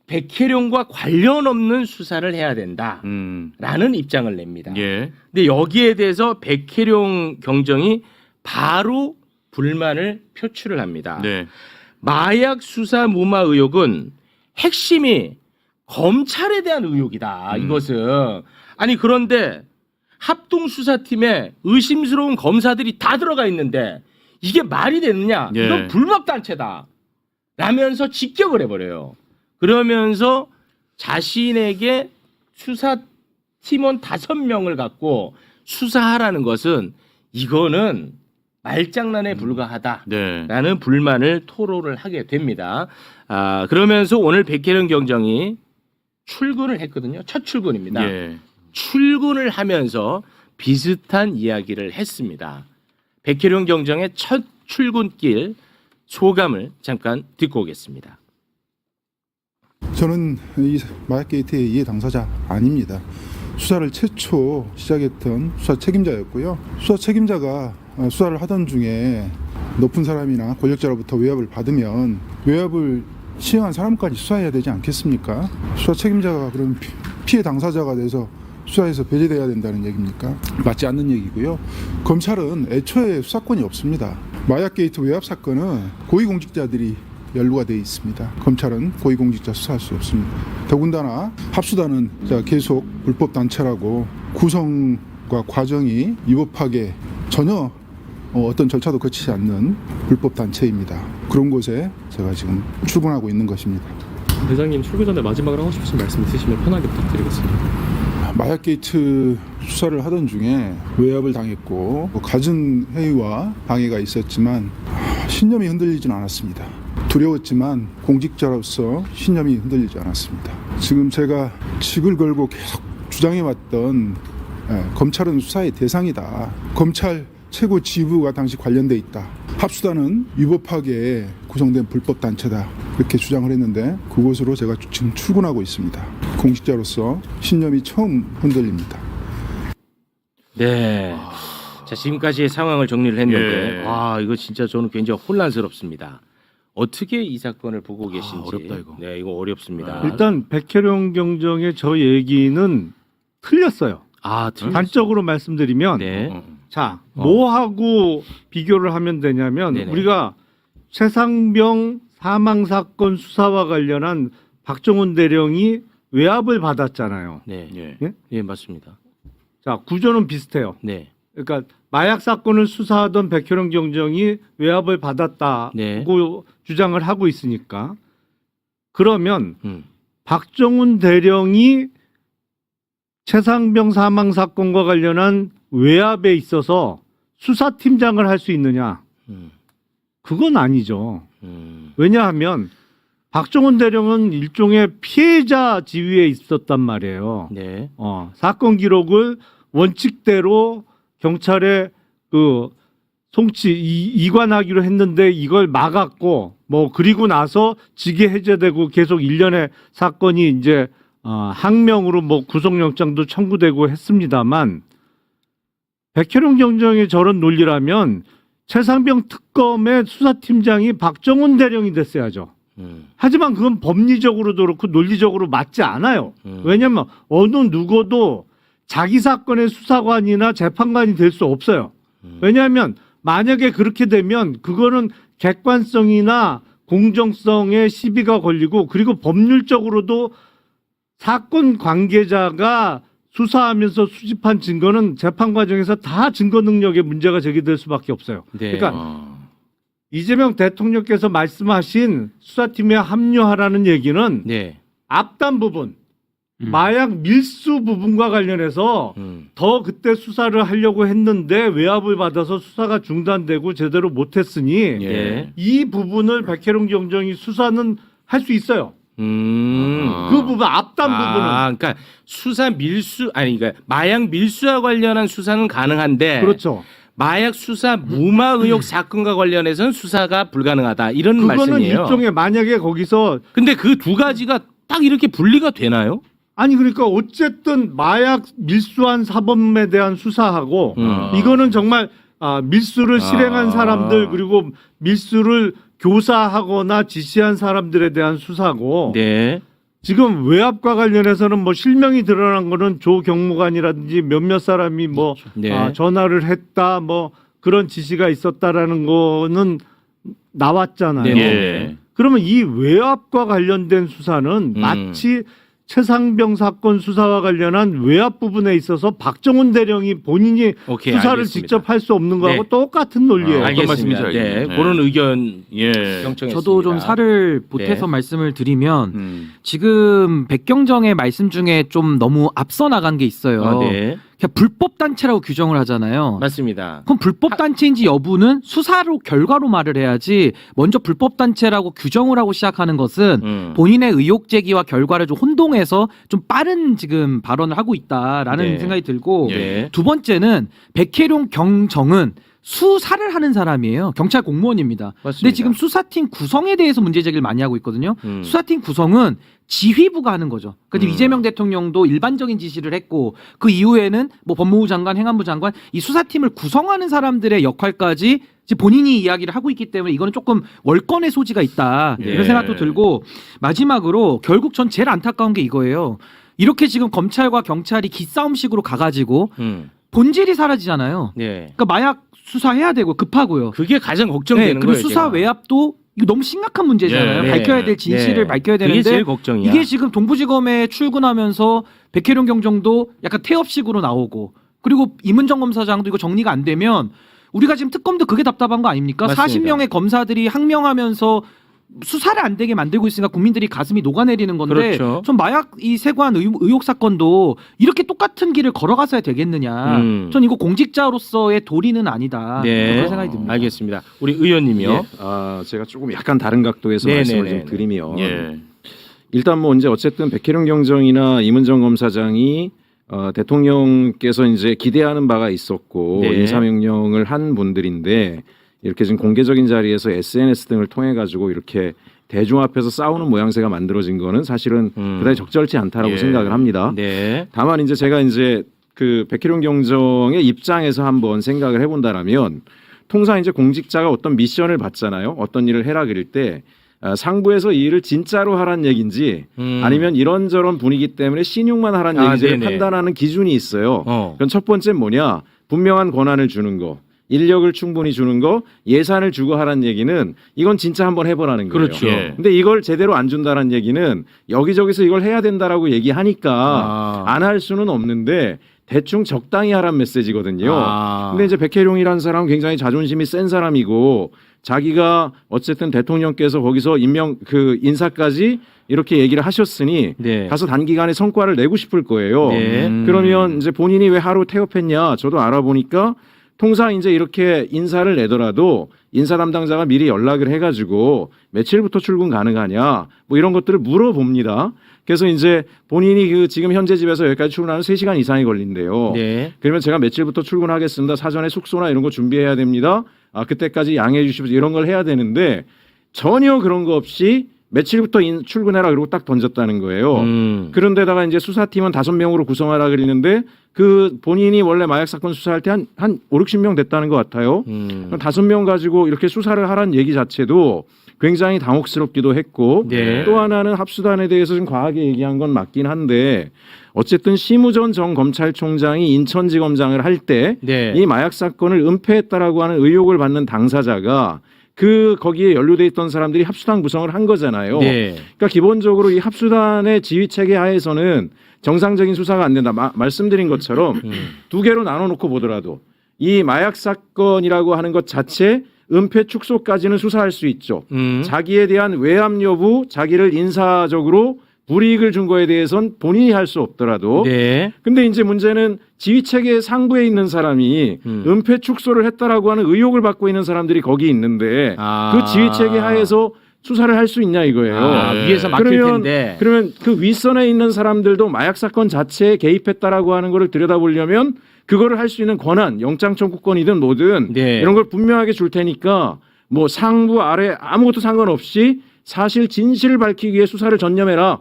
백혜룡과 관련 없는 수사를 해야 된다라는 입장을 냅니다. 예. 근데 여기에 대해서 백혜룡 경정이 바로 불만을 표출을 합니다. 네. 마약 수사 무마 의혹은 핵심이 검찰에 대한 의혹이다. 이것은 아니 그런데 합동수사팀에 의심스러운 검사들이 다 들어가 있는데 이게 말이 되느냐? 예. 이건 불법단체다. 라면서 직격을 해버려요. 그러면서 자신에게 수사팀원 5명을 갖고 수사하라는 것은 이거는 말장난에 불과하다라는 네. 불만을 토로를 하게 됩니다. 그러면서 오늘 백혜령 경정이 출근을 했거든요. 첫 출근입니다. 예. 출근을 하면서 비슷한 이야기를 했습니다. 백혜룡 경정의 첫 출근길 소감을 잠깐 듣고 오겠습니다. 저는 이 마약 게이트의 이해 당사자 아닙니다. 수사를 최초 시작했던 수사 책임자였고요. 수사 책임자가 수사를 하던 중에 높은 사람이나 권력자로부터 외압을 받으면 외압을 시행한 사람까지 수사해야 되지 않겠습니까? 수사 책임자가 그럼 피해 당사자가 돼서 수사에서 배제돼야 된다는 얘기입니까? 맞지 않는 얘기고요. 검찰은 애초에 수사권이 없습니다. 마약 게이트 외압 사건은 고위공직자들이 연루가 되어 있습니다. 검찰은 고위공직자 수사할 수 없습니다. 더군다나 합수단은 계속 불법 단체라고 구성과 과정이 위법하게 전혀 어떤 절차도 거치지 않는 불법 단체입니다. 그런 곳에 제가 지금 출근하고 있는 것입니다. 대장님 출근 전에 마지막으로 하고 싶으신 말씀 있으시면 편하게 부탁드리겠습니다. 마약 게이트 수사를 하던 중에 외압을 당했고 갖은 회의와 방해가 있었지만 신념이 흔들리진 않았습니다. 두려웠지만 공직자로서 신념이 흔들리지 않았습니다. 지금 제가 직을 걸고 계속 주장해왔던 검찰은 수사의 대상이다. 검찰 최고 지부가 당시 관련돼 있다. 합수단은 위법하게 구성된 불법 단체다. 이렇게 주장을 했는데 그곳으로 제가 지금 출근하고 있습니다. 공직자로서 신념이 처음 흔들립니다. 네. 자, 지금까지의 상황을 정리를 했는데, 예. 와, 이거 진짜 저는 굉장히 혼란스럽습니다. 어떻게 이 사건을 보고 계신지. 어렵다, 이거. 네, 이거 어렵습니다. 일단 백혜령 경정의 저 얘기는 틀렸어요. 단적으로 말씀드리면 네. 자, 뭐하고 비교를 하면 되냐면 네네. 우리가 최상병 사망 사건 수사와 관련한 박정훈 대령이 외압을 받았잖아요. 네. 예. 예? 예, 맞습니다. 자, 구조는 비슷해요. 네. 그러니까 마약 사건을 수사하던 백혜령 경정이 외압을 받았다고 네. 주장을 하고 있으니까 그러면 음. 박정훈 대령이 최상병 사망 사건과 관련한 외압에 있어서 수사팀장을 할 수 있느냐? 음. 그건 아니죠. 음. 왜냐하면 박정훈 대령은 일종의 피해자 지위에 있었단 말이에요. 네. 사건 기록을 원칙대로 경찰에 그 이관하기로 했는데 이걸 막았고 뭐 그리고 나서 직위 해제되고 계속 일련의 사건이 이제 항명으로 뭐 구속영장도 청구되고 했습니다만 백혜령 경정의 저런 논리라면 최상병 특검의 수사팀장이 박정훈 대령이 됐어야죠. 하지만 그건 법리적으로도 그렇고 논리적으로 맞지 않아요. 왜냐하면 어느 누구도 자기 사건의 수사관이나 재판관이 될 수 없어요. 왜냐하면 만약에 그렇게 되면 그거는 객관성이나 공정성에 시비가 걸리고 그리고 법률적으로도 사건 관계자가 수사하면서 수집한 증거는 재판 과정에서 다 증거 능력에 문제가 제기될 수밖에 없어요. 네. 그러니까 이재명 대통령께서 말씀하신 수사팀에 합류하라는 얘기는 네. 앞단 부분, 마약 밀수 부분과 관련해서 더 그때 수사를 하려고 했는데 외압을 받아서 수사가 중단되고 제대로 못했으니 예. 이 부분을 백혜령 경정이 수사는 할 수 있어요. 그 부분 앞단 부분은 그러니까 수사 밀수 그러니까 마약 밀수와 관련한 수사는 가능한데 그렇죠. 마약 수사 무마 의혹 사건과 관련해서는 수사가 불가능하다 이런 그거는 말씀이에요. 일종의 만약에 거기서 근데 그 두 가지가 딱 이렇게 분리가 되나요? 아니 그러니까 어쨌든 마약 밀수한 사범에 대한 수사하고 이거는 정말 밀수를 실행한 사람들 그리고 밀수를 교사하거나 지시한 사람들에 대한 수사고 네. 지금 외압과 관련해서는 뭐 실명이 드러난 거는 조 경무관이라든지 몇몇 사람이 뭐 네. 전화를 했다 뭐 그런 지시가 있었다라는 거는 나왔잖아요. 네. 그러면 이 외압과 관련된 수사는 마치 최상병 사건 수사와 관련한 외압 부분에 있어서 박정훈 대령이 본인이 오케이, 수사를 알겠습니다. 직접 할 수 없는 거하고 네. 똑같은 논리예요. 어떤 말씀인지 알겠습니다. 네. 알겠네요. 그런 의견 예. 경청했습니다. 저도 좀 살을 보태서 네. 말씀을 드리면 지금 백경정의 말씀 중에 좀 너무 앞서 나간 게 있어요. 네. 그냥 불법 단체라고 규정을 하잖아요. 맞습니다. 그럼 불법 단체인지 여부는 수사로 결과로 말을 해야지 먼저 불법 단체라고 규정을 하고 시작하는 것은 본인의 의혹 제기와 결과를 좀 혼동해서 좀 빠른 지금 발언을 하고 있다라는 네. 생각이 들고 네. 두 번째는 백혜룡 경정은 수사를 하는 사람이에요. 경찰 공무원입니다. 맞습니다. 근데 지금 수사팀 구성에 대해서 문제 제기를 많이 하고 있거든요. 수사팀 구성은 지휘부가 하는 거죠. 근데 이재명 대통령도 일반적인 지시를 했고 그 이후에는 뭐 법무부 장관, 행안부 장관 이 수사팀을 구성하는 사람들의 역할까지 이제 본인이 이야기를 하고 있기 때문에 이거는 조금 월권의 소지가 있다 예. 이런 생각도 들고 마지막으로 결국 전 제일 안타까운 게 이거예요. 이렇게 지금 검찰과 경찰이 기싸움식으로 가가지고 본질이 사라지잖아요. 네. 그러니까 마약 수사해야 되고 급하고요. 그게 가장 걱정되는 그리고 거예요. 수사 제가. 외압도 이거 너무 심각한 문제잖아요. 네. 밝혀야 될 진실을 네. 밝혀야 그게 되는데 제일 걱정이야. 이게 지금 동부지검에 출근하면서 백혜룡 경정도 약간 태업식으로 나오고 그리고 임은정 검사장도 이거 정리가 안 되면 우리가 지금 특검도 그게 답답한 거 아닙니까? 맞습니다. 40명의 검사들이 항명하면서 수사를 안 되게 만들고 있으니까 국민들이 가슴이 녹아내리는 건데 그렇죠. 전 마약 이 세관 의혹 사건도 이렇게 똑같은 길을 걸어가서야 되겠느냐. 전 이거 공직자로서의 도리는 아니다. 그런 생각이 듭니다. 알겠습니다. 우리 의원님이요. 예. 제가 조금 약간 다른 각도에서 네네네. 말씀을 좀 드리면 예. 일단 뭐 이제 어쨌든 백혜룡 경정이나 이문정 검사장이 대통령께서 이제 기대하는 바가 있었고 네. 인사명령을 한 분들인데 이렇게 지금 공개적인 자리에서 SNS 등을 통해 가지고 이렇게 대중 앞에서 싸우는 모양새가 만들어진 거는 사실은 그다지 적절치 않다라고 예. 생각을 합니다. 네. 다만 이제 제가 이제 그 백혜룡 경정의 입장에서 한번 생각을 해본다라면 통상 이제 공직자가 어떤 미션을 받잖아요. 어떤 일을 해라 그럴 때 상부에서 이 일을 진짜로 하란 얘기인지 아니면 이런저런 분위기 때문에 신용만 하란 얘기인지를 네네. 판단하는 기준이 있어요. 그럼 첫 번째는 뭐냐? 분명한 권한을 주는 거. 인력을 충분히 주는 거, 예산을 주고 하라는 얘기는 이건 진짜 한번 해보라는 거예요. 그렇죠. 예. 근데 이걸 제대로 안 준다는 얘기는 여기저기서 이걸 해야 된다라고 얘기하니까 안 할 수는 없는데 대충 적당히 하란 메시지거든요. 근데 이제 백혜룡이라는 사람은 굉장히 자존심이 센 사람이고 자기가 어쨌든 대통령께서 거기서 인사까지 이렇게 얘기를 하셨으니 네. 가서 단기간에 성과를 내고 싶을 거예요. 네. 그러면 이제 본인이 왜 하루 태업했냐? 저도 알아보니까 통상 이제 이렇게 인사를 내더라도 인사 담당자가 미리 연락을 해가지고 며칠부터 출근 가능하냐 뭐 이런 것들을 물어봅니다. 그래서 이제 본인이 그 지금 현재 집에서 여기까지 출근하는 3시간 이상이 걸린대요. 네. 그러면 제가 며칠부터 출근하겠습니다. 사전에 숙소나 이런 거 준비해야 됩니다. 그때까지 양해해 주시면서 이런 걸 해야 되는데 전혀 그런 거 없이 며칠부터 출근해라 그러고 딱 던졌다는 거예요. 그런데다가 이제 수사팀은 5명으로 구성하라 그러는데 그 본인이 원래 마약 사건 수사할 때 한 5, 60명 됐다는 것 같아요. 그럼 5명 가지고 이렇게 수사를 하라는 얘기 자체도 굉장히 당혹스럽기도 했고 네. 또 하나는 합수단에 대해서 좀 과하게 얘기한 건 맞긴 한데 어쨌든 심우전 전 검찰총장이 인천지검장을 할 때 이 네. 마약 사건을 은폐했다라고 하는 의혹을 받는 당사자가 거기에 연루돼 있던 사람들이 합수단 구성을 한 거잖아요. 네. 그러니까 기본적으로 이 합수단의 지휘 체계 하에서는 정상적인 수사가 안 된다. 말씀드린 것처럼 2개로 나눠놓고 보더라도 이 마약 사건이라고 하는 것 자체 은폐 축소까지는 수사할 수 있죠. 자기에 대한 외압 여부, 자기를 인사적으로 불이익을 준 거에 대해서는 본인이 할 수 없더라도 네. 근데 이제 문제는 지휘 체계 상부에 있는 사람이 은폐 축소를 했다라고 하는 의혹을 받고 있는 사람들이 거기 있는데 그 지휘 체계 하에서 수사를 할 수 있냐 이거예요. 위에서 막힐 텐데. 그러면 그 윗선에 있는 사람들도 마약 사건 자체에 개입했다라고 하는 거를 들여다보려면 그거를 할 수 있는 권한, 영장 청구권이든 뭐든 네. 이런 걸 분명하게 줄 테니까 뭐 상부 아래 아무것도 상관없이 사실 진실을 밝히기 위해 수사를 전념해라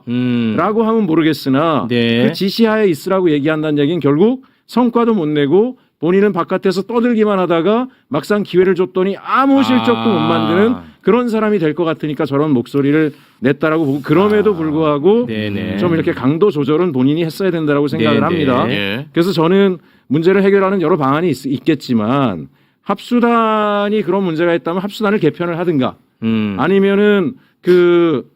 라고 하면 모르겠으나 네. 그 지시하에 있으라고 얘기한다는 얘기는 결국 성과도 못 내고 본인은 바깥에서 떠들기만 하다가 막상 기회를 줬더니 아무 실적도 못 만드는 그런 사람이 될 것 같으니까 저런 목소리를 냈다라고 보고 그럼에도 불구하고 네네. 좀 이렇게 강도 조절은 본인이 했어야 된다라고 생각을 네네. 합니다. 예. 그래서 저는 문제를 해결하는 여러 방안이 있겠지만 합수단이 그런 문제가 있다면 합수단을 개편을 하든가 아니면은 그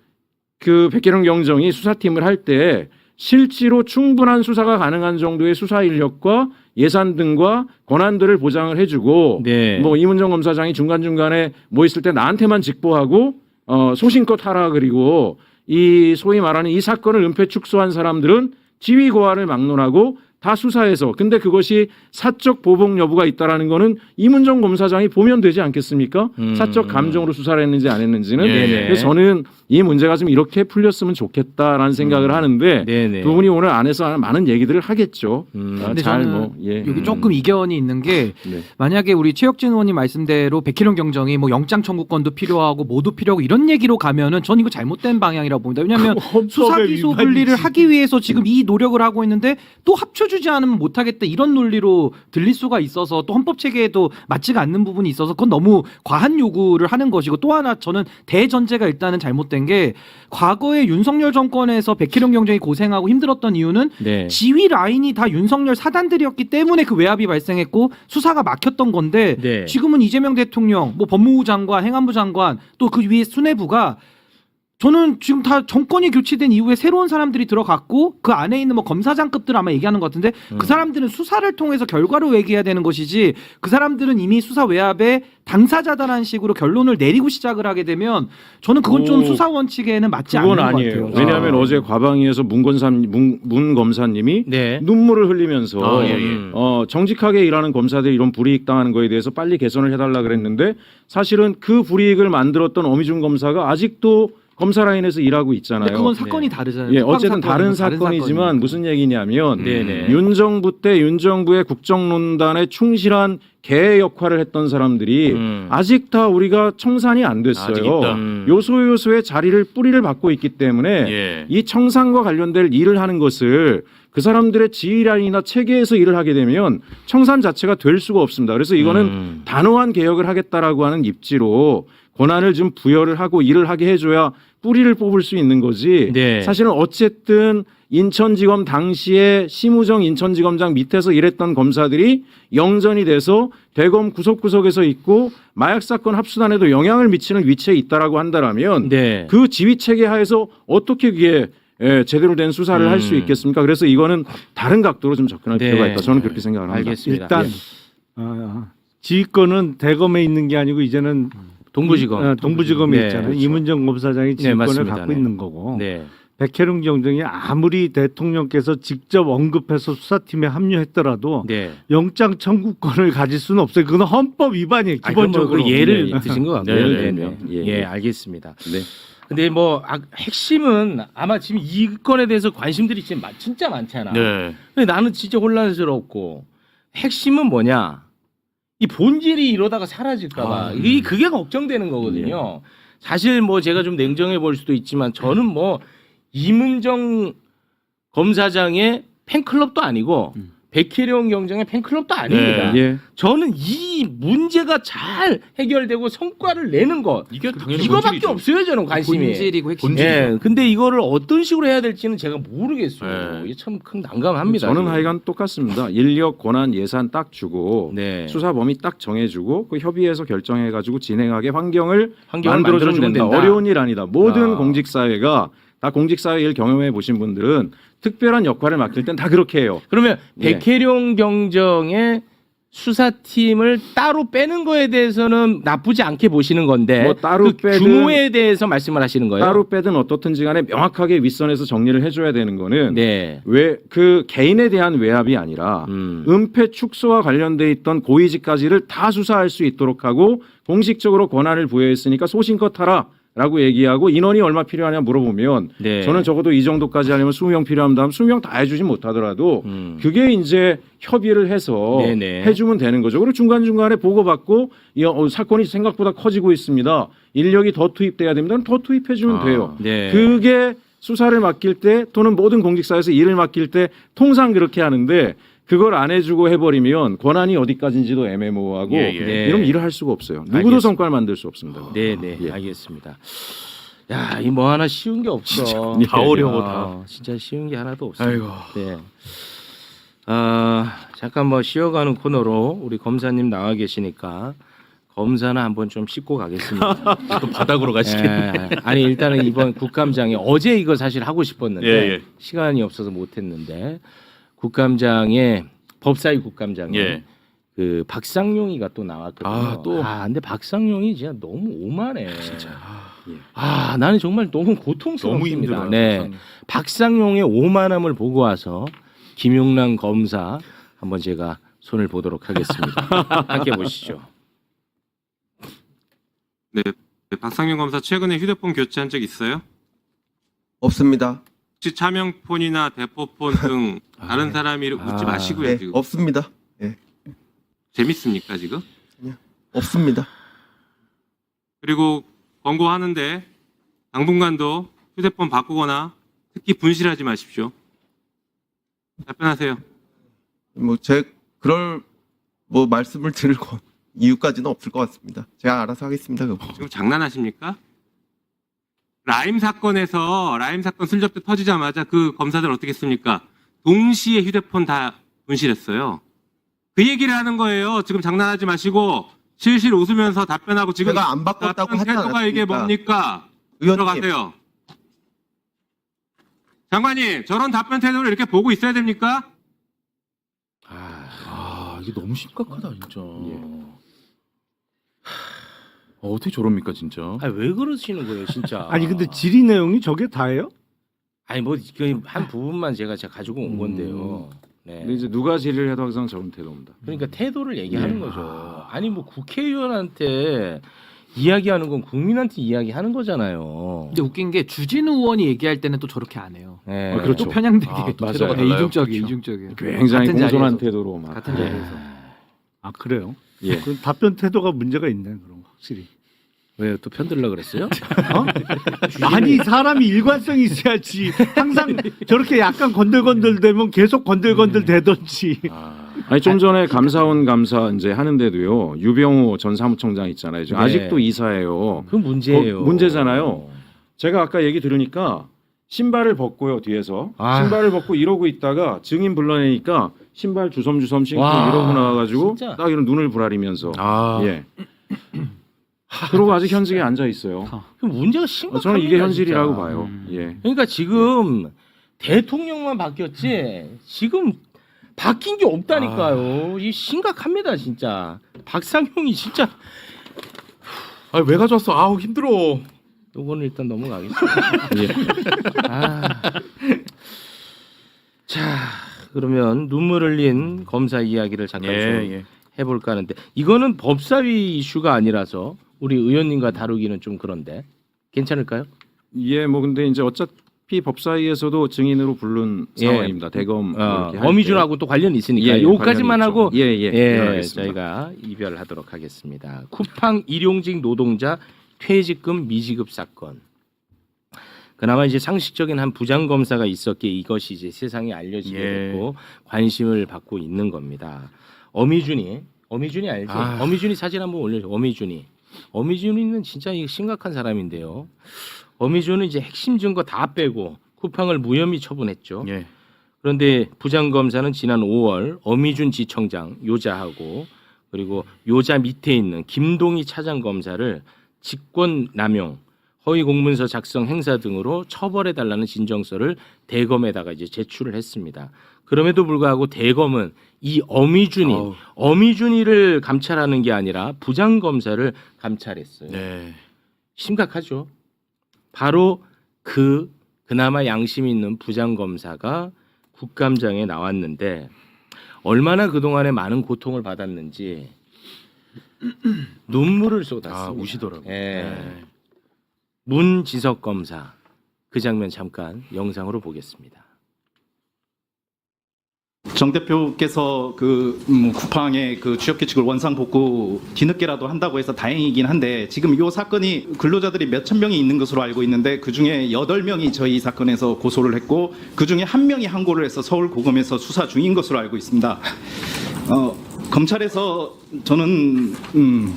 백혜룡 경정이 수사팀을 할 때 실제로 충분한 수사가 가능한 정도의 수사 인력과 예산 등과 권한들을 보장을 해주고 네. 뭐 이문정 검사장이 중간중간에 뭐 있을 때 나한테만 직보하고 소신껏 하라 그리고 이 소위 말하는 이 사건을 은폐 축소한 사람들은 지휘 고하를 막론하고 다 수사해서 근데 그것이 사적 보복 여부가 있다라는 거는 이문정 검사장이 보면 되지 않겠습니까? 사적 감정으로 수사를 했는지 안 했는지는. 네네. 그래서 저는 이 문제가 좀 이렇게 풀렸으면 좋겠다라는 생각을 하는데 네네. 두 분이 오늘 안에서 많은 얘기들을 하겠죠. 근데 잘 저는 뭐 예. 여기 조금 이견이 있는 게 네. 만약에 우리 최혁진 의원님 말씀대로 백혜룡 경정이 뭐 영장 청구권도 필요하고 뭐도 필요하고 이런 얘기로 가면은 전 이거 잘못된 방향이라고 봅니다. 왜냐하면 수사 기소 분리를 하기 위해서 지금 이 노력을 하고 있는데 또 합쳐주지 않으면 못하겠다 이런 논리로 들릴 수가 있어서 또 헌법 체계에도 맞지가 않는 부분이 있어서 그건 너무 과한 요구를 하는 것이고 또 하나 저는 대전제가 일단은 잘못된 게 과거에 윤석열 정권에서 백혜룡 경정이 고생하고 힘들었던 이유는 네. 지휘 라인이 다 윤석열 사단들이었기 때문에 그 외압이 발생했고 수사가 막혔던 건데 네. 지금은 이재명 대통령, 뭐 법무부 장관, 행안부 장관 또 그 위에 수뇌부가 저는 지금 다 정권이 교체된 이후에 새로운 사람들이 들어갔고 그 안에 있는 뭐 검사장급들 아마 얘기하는 것 같은데 그 사람들은 수사를 통해서 결과를 얘기해야 되는 것이지 그 사람들은 이미 수사 외압에 당사자다라는 식으로 결론을 내리고 시작을 하게 되면 저는 그건 좀 수사 원칙에는 맞지 않는 그건 것 아니에요. 같아요. 왜냐하면 어제 과방위에서 문 검사님이 네. 눈물을 흘리면서 예, 예. 정직하게 일하는 검사들이 이런 불이익 당하는 거에 대해서 빨리 개선을 해달라 그랬는데 사실은 그 불이익을 만들었던 어미준 검사가 아직도 검사 라인에서 일하고 있잖아요. 근데 그건 사건이 다르잖아요. 예, 특방 어쨌든 다른 사건이고 사건이지만 사건이고. 무슨 얘기냐면 네네. 윤정부 때 윤정부의 국정농단에 충실한 개 역할을 했던 사람들이 아직 다 우리가 청산이 안 아직 됐어요. 있다. 요소요소의 뿌리를 받고 있기 때문에 예. 이 청산과 관련된 일을 하는 것을 그 사람들의 지휘라인이나 체계에서 일을 하게 되면 청산 자체가 될 수가 없습니다. 그래서 이거는 단호한 개혁을 하겠다라고 하는 입지로 권한을 좀 부여를 하고 일을 하게 해줘야 뿌리를 뽑을 수 있는 거지. 네. 사실은 어쨌든 인천지검 당시에 심우정 인천지검장 밑에서 일했던 검사들이 영전이 돼서 대검 구석구석에서 있고 마약 사건 합수단에도 영향을 미치는 위치에 있다라고 한다라면 네. 그 지휘 체계 하에서 어떻게 그게 제대로 된 수사를 할 수 있겠습니까? 그래서 이거는 다른 각도로 좀 접근할 네. 필요가 있다. 저는 그렇게 생각을 합니다. 알겠습니다. 일단 지휘권은 대검에 있는 게 아니고 이제는 동부지검. 동부지검에 네, 있잖아요. 그렇죠. 이문정 검사장이 지휘권을 맞습니다. 갖고 네. 있는 거고 네. 백혜룡 경정이 아무리 대통령께서 직접 언급해서 수사팀에 합류했더라도 네. 영장 청구권을 가질 수는 없어요. 그건 헌법 위반이에요. 기본적으로. 그 예를 네. 드신 것 같고요. 네, 네, 네, 네. 네. 예, 알겠습니다. 네. 근데 뭐 핵심은 아마 지금 이 건에 대해서 관심들이 지금 진짜 많잖아. 네. 근데 나는 진짜 혼란스럽고 핵심은 뭐냐? 이 본질이 이러다가 사라질까봐 그게 걱정되는 거거든요. 사실 뭐 제가 좀 냉정해 볼 수도 있지만 저는 뭐 이문정 검사장의 팬클럽도 아니고 백혜령 경장의 팬클럽도 아닙니다. 예. 저는 이 문제가 잘 해결되고 성과를 내는 것 이게 당연히 이거밖에 본질이죠. 없어요 저는 관심이. 본질이고 핵심. 예, 근데 이거를 어떤 식으로 해야 될지는 제가 모르겠어요. 네. 이게 참 큰 난감합니다. 저는 하여간 똑같습니다. 인력, 권한, 예산 딱 주고 네. 수사 범위 딱 정해주고 그 협의해서 결정해가지고 진행하게 환경을 환경을 만들어주면 된다. 된다. 어려운 일 아니다. 모든 아. 공직사회가 다 공직사회 일 경험해 보신 분들은 특별한 역할을 맡을 땐 다 그렇게 해요. 그러면 예. 백혜룡 경정의 수사팀을 따로 빼는 거에 대해서는 나쁘지 않게 보시는 건데 뭐 따로 그 빼든- 규모에 대해서 말씀을 하시는 거예요? 따로 빼든 어떻든지 간에 명확하게 윗선에서 정리를 해줘야 되는 거는 네. 왜 그 개인에 대한 외압이 아니라 은폐 축소와 관련돼 있던 고위직까지를 다 수사할 수 있도록 하고 공식적으로 권한을 부여했으니까 소신껏 하라. 라고 얘기하고 인원이 얼마 필요하냐 물어보면 네. 저는 적어도 이 정도까지 하려면 20명 필요합니다 하면 20명 다 해주진 못하더라도 그게 이제 협의를 해서 네네. 해주면 되는 거죠. 그리고 중간중간에 보고받고 사건이 생각보다 커지고 있습니다. 인력이 더 투입돼야 됩니다. 그럼 더 투입해주면 돼요. 네. 그게 수사를 맡길 때 또는 모든 공직사에서 일을 맡길 때 통상 그렇게 하는데 그걸 안 해주고 해버리면 권한이 어디까지인지도 애매모호하고 예, 예. 네. 이러면 일을 할 수가 없어요. 누구도 알겠습니다. 성과를 만들 수 없습니다. 네네 예. 알겠습니다. 야, 이 뭐 하나 쉬운 게 없어. 다 어려워, 진짜 쉬운 게 하나도 없어. 아이고. 네. 잠깐 뭐 쉬어가는 코너로 우리 검사님 나와 계시니까 검사는 한번 좀 씻고 가겠습니다. 또 바닥으로 가시겠네. 예, 아니 일단은 이번 국감장에 어제 이거 사실 하고 싶었는데 예, 예. 시간이 없어서 못했는데 국감장에 법사위 국감장에 예. 그 박상용이가 또 나왔거든요. 아, 또. 근데 박상용이 진짜 너무 오만해. 진짜. 나는 정말 너무 고통스럽습니다. 너무 힘들어요. 네. 박상용의 오만함을 보고 와서 김용남 검사 한번 제가 손을 보도록 하겠습니다. 함께 보시죠. 네, 박상현 검사 최근에 휴대폰 교체한 적 있어요? 없습니다. 혹시 차명폰이나 대포폰 등 다른 사람이 묻지 마시고요. 네, 지금 없습니다. 네, 재밌습니까 지금? 없습니다. 그리고 권고하는데 당분간도 휴대폰 바꾸거나 특히 분실하지 마십시오. 답변하세요. 그럴 말씀을 드릴 이유까지는 없을 것 같습니다. 제가 알아서 하겠습니다. 그거. 지금 장난하십니까? 라임 사건 슬쩍 터지자마자 그 검사들 어떻게 했습니까? 동시에 휴대폰 다 분실했어요. 그 얘기를 하는 거예요. 지금 장난하지 마시고 실실 웃으면서 답변하고 지금 제가 안 바꿨다고 답변 하지 태도가 이게 않았습니까? 뭡니까? 의원님, 들어가세요. 장관님, 저런 답변 태도를 이렇게 보고 있어야 됩니까? 이게 너무 심각하다 진짜. 어떻게 저럽니까 진짜? 왜 그러시는 거예요, 진짜? 아니 근데 질의 내용이 저게 다예요? 아니 뭐 한 부분만 제가 가지고 온 건데요. 네. 근데 이제 누가 질의를 해도 항상 저런 태도입니다. 그러니까 태도를 얘기하는 거죠. 아니 뭐 국회의원한테 이야기하는 건 국민한테 이야기하는 거잖아요. 근데 웃긴 게 주진우 의원이 얘기할 때는 또 저렇게 안 해요. 네. 그렇죠. 또 편향되게 또 태도가 태도가 네, 달라요. 이중적이에요. 그렇죠. 이중적이에요. 굉장히 같은 공손한 자리에서. 태도로 막. 같은 자리에서. 아 그래요? 예. 그 답변 태도가 문제가 있네 그럼 확실히. 왜 또 편들려 그랬어요? 어? 아니 사람이 일관성이 있어야지. 항상 저렇게 약간 건들건들되면 계속 건들건들되던지. 아니 좀 전에 감사원 감사 이제 하는데도요. 유병호 전 사무총장 있잖아요. 지금 네. 아직도 이사예요. 그 문제예요. 문제잖아요. 제가 아까 얘기 들으니까 신발을 벗고요 뒤에서 신발을 벗고 이러고 있다가 증인 불러내니까 신발 주섬주섬 신고 와, 이러고 나와가지고 진짜? 딱 이런 눈을 부라리면서 예. 그러고 아직 현직에 앉아 있어요. 그 문제가 심각합니다. 저는 이게 현실이라고 진짜. 봐요. 예. 그러니까 지금 대통령만 바뀌었지 지금 바뀐 게 없다니까요. 이 심각합니다 진짜. 박상용이 진짜. 왜 가져왔어? 아우 힘들어. 요거는 일단 넘어가겠습니다. 예. 자 그러면 눈물 흘린 검사 이야기를 잠깐 좀 해볼까 하는데 이거는 법사위 이슈가 아니라서 우리 의원님과 다루기는 좀 그런데 괜찮을까요? 예, 뭐 근데 이제 어차피 법사위에서도 증인으로 부른 상황입니다. 대검 이렇게 할 어미준하고 또 관련이 있으니까 예, 예, 요까지만 관련이 하고 있죠. 예, 알겠습니다. 저희가 이별하도록 하겠습니다. 쿠팡 일용직 노동자 퇴직금 미지급 사건. 그나마 이제 상식적인 한 부장 검사가 있었기에 이것이 이제 세상에 알려지게 됐고 관심을 받고 있는 겁니다. 어미준이 알지? 어미준이 사진 한번 올려줘. 어미준이는 진짜 이게 심각한 사람인데요. 어미준은 이제 핵심 증거 다 빼고 쿠팡을 무혐의 처분했죠. 예. 그런데 부장검사는 지난 5월 어미준 지청장 요자하고 그리고 요자 밑에 있는 김동희 차장검사를 직권남용, 허위공문서 작성 행사 등으로 처벌해달라는 진정서를 대검에다가 이제 제출을 했습니다. 그럼에도 불구하고 대검은 이 어미준이를 감찰하는 게 아니라 부장검사를 감찰했어요. 네. 심각하죠. 바로 그나마 양심 있는 부장검사가 국감장에 나왔는데 얼마나 그동안에 많은 고통을 받았는지 눈물을 쏟았습니다. 우시더라고요. 예. 문지석 검사 그 장면 잠깐 영상으로 보겠습니다. 정 대표께서 쿠팡의 그 취업 규칙을 원상 복구 뒤늦게라도 한다고 해서 다행이긴 한데 지금 이 사건이 근로자들이 몇천 명이 있는 것으로 알고 있는데 그 중에 8명이 저희 이 사건에서 고소를 했고 그 중에 1명이 항고를 해서 서울고검에서 수사 중인 것으로 알고 있습니다. 검찰에서 저는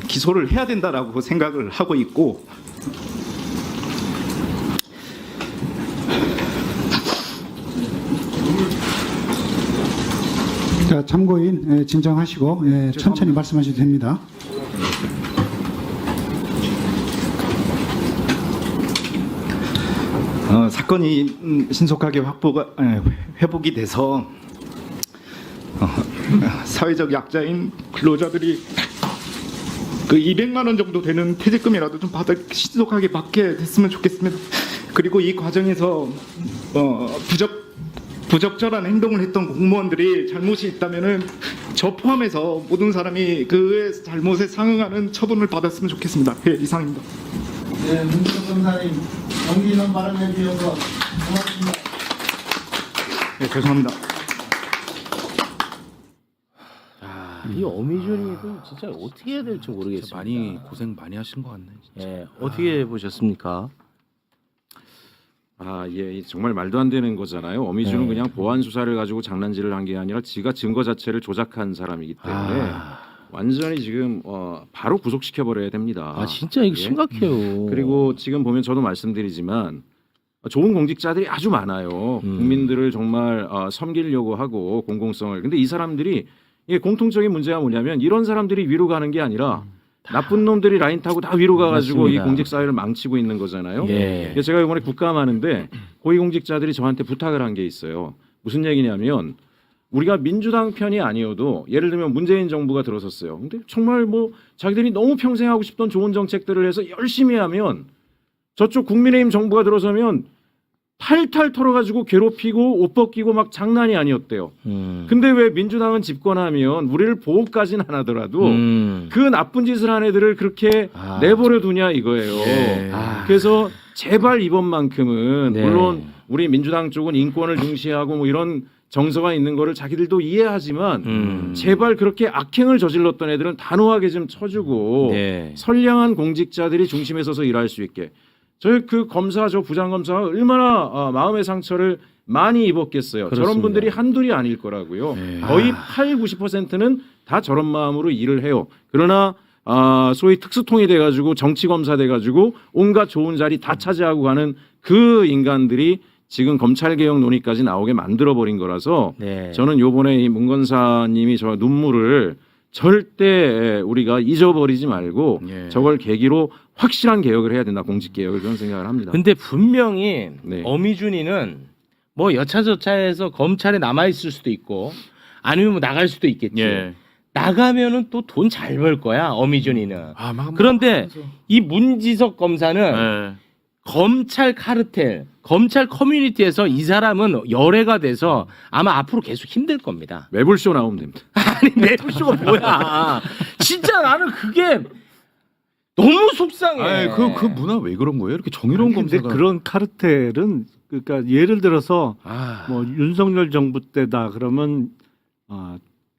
기소를 해야 된다라고 생각을 하고 있고 자, 참고인 진정하시고 천천히 말씀하셔도 됩니다. 사건이 신속하게 회복이 돼서 사회적 약자인 근로자들이 그 200만 원 정도 되는 퇴직금이라도 좀 신속하게 받게 됐으면 좋겠습니다. 그리고 이 과정에서 부적절한 행동을 했던 공무원들이 잘못이 있다면은 저 포함해서 모든 사람이 그의 잘못에 상응하는 처분을 받았으면 좋겠습니다. 예, 이상입니다. 네, 문지석 검사님 용기 있는 발언해 주셔서 고맙습니다. 네, 죄송합니다. 이 어미준이도 진짜 어떻게 해야 될지 모르겠습니다. 많이 고생 많이 하신 것 같네. 진짜. 예, 어떻게 보셨습니까? 예, 정말 말도 안 되는 거잖아요. 어미준은 그냥 보안 수사를 가지고 장난질을 한 게 아니라 지가 증거 자체를 조작한 사람이기 때문에 완전히 지금 바로 구속시켜 버려야 됩니다. 진짜 이거 예? 심각해요. 그리고 지금 보면 저도 말씀드리지만 좋은 공직자들이 아주 많아요. 국민들을 정말 섬기려고 하고 공공성을. 근데 이 사람들이 이게 공통적인 문제가 뭐냐면 이런 사람들이 위로 가는 게 아니라 나쁜 놈들이 라인 타고 다 위로 가가지고 맞습니다. 이 공직 사회를 망치고 있는 거잖아요. 예. 그래서 제가 이번에 국감하는데 고위공직자들이 저한테 부탁을 한 게 있어요. 무슨 얘기냐면 우리가 민주당 편이 아니어도 예를 들면 문재인 정부가 들어섰어요. 근데 정말 뭐 자기들이 너무 평생 하고 싶던 좋은 정책들을 해서 열심히 하면 저쪽 국민의힘 정부가 들어서면 탈탈 털어가지고 괴롭히고 옷 벗기고 막 장난이 아니었대요. 근데 왜 민주당은 집권하면 우리를 보호까지는 안 하더라도 그 나쁜 짓을 한 애들을 그렇게 내버려 두냐 이거예요. 예. 그래서 제발 이번만큼은 네. 물론 우리 민주당 쪽은 인권을 중시하고 뭐 이런 정서가 있는 거를 자기들도 이해하지만 제발 그렇게 악행을 저질렀던 애들은 단호하게 좀 쳐주고 네. 선량한 공직자들이 중심에 서서 일할 수 있게. 저희 그 검사 저 부장검사가 얼마나 마음의 상처를 많이 입었겠어요. 그렇습니다. 저런 분들이 한둘이 아닐 거라고요. 거의 80-90%는 다 저런 마음으로 일을 해요. 그러나 소위 특수통이 돼가지고 정치검사 돼가지고 온갖 좋은 자리 다 차지하고 가는 그 인간들이 지금 검찰개혁 논의까지 나오게 만들어버린 거라서 네. 저는 요번에 이 문건사님이 저 눈물을 절대 우리가 잊어버리지 말고 예. 저걸 계기로 확실한 개혁을 해야 된다. 공직개혁을 그런 생각을 합니다. 근데 분명히 네. 어미준이는 뭐 여차저차해서 검찰에 남아 있을 수도 있고 아니면 뭐 나갈 수도 있겠지. 예. 나가면은 또 돈 잘 벌 거야 어미준이는. 막 그런데 이 문지석 검사는 예. 검찰 카르텔, 검찰 커뮤니티에서 이 사람은 열애가 돼서 아마 앞으로 계속 힘들 겁니다. 매불쇼 나오면 됩니다. 아니 매불쇼가 뭐야? 진짜 나는 그게 너무 속상해. 아니, 그 문화 왜 그런 거예요? 이렇게 정의로운 근데 검사가 그런 카르텔은 그러니까 예를 들어서 아, 뭐 윤석열 정부 때다 그러면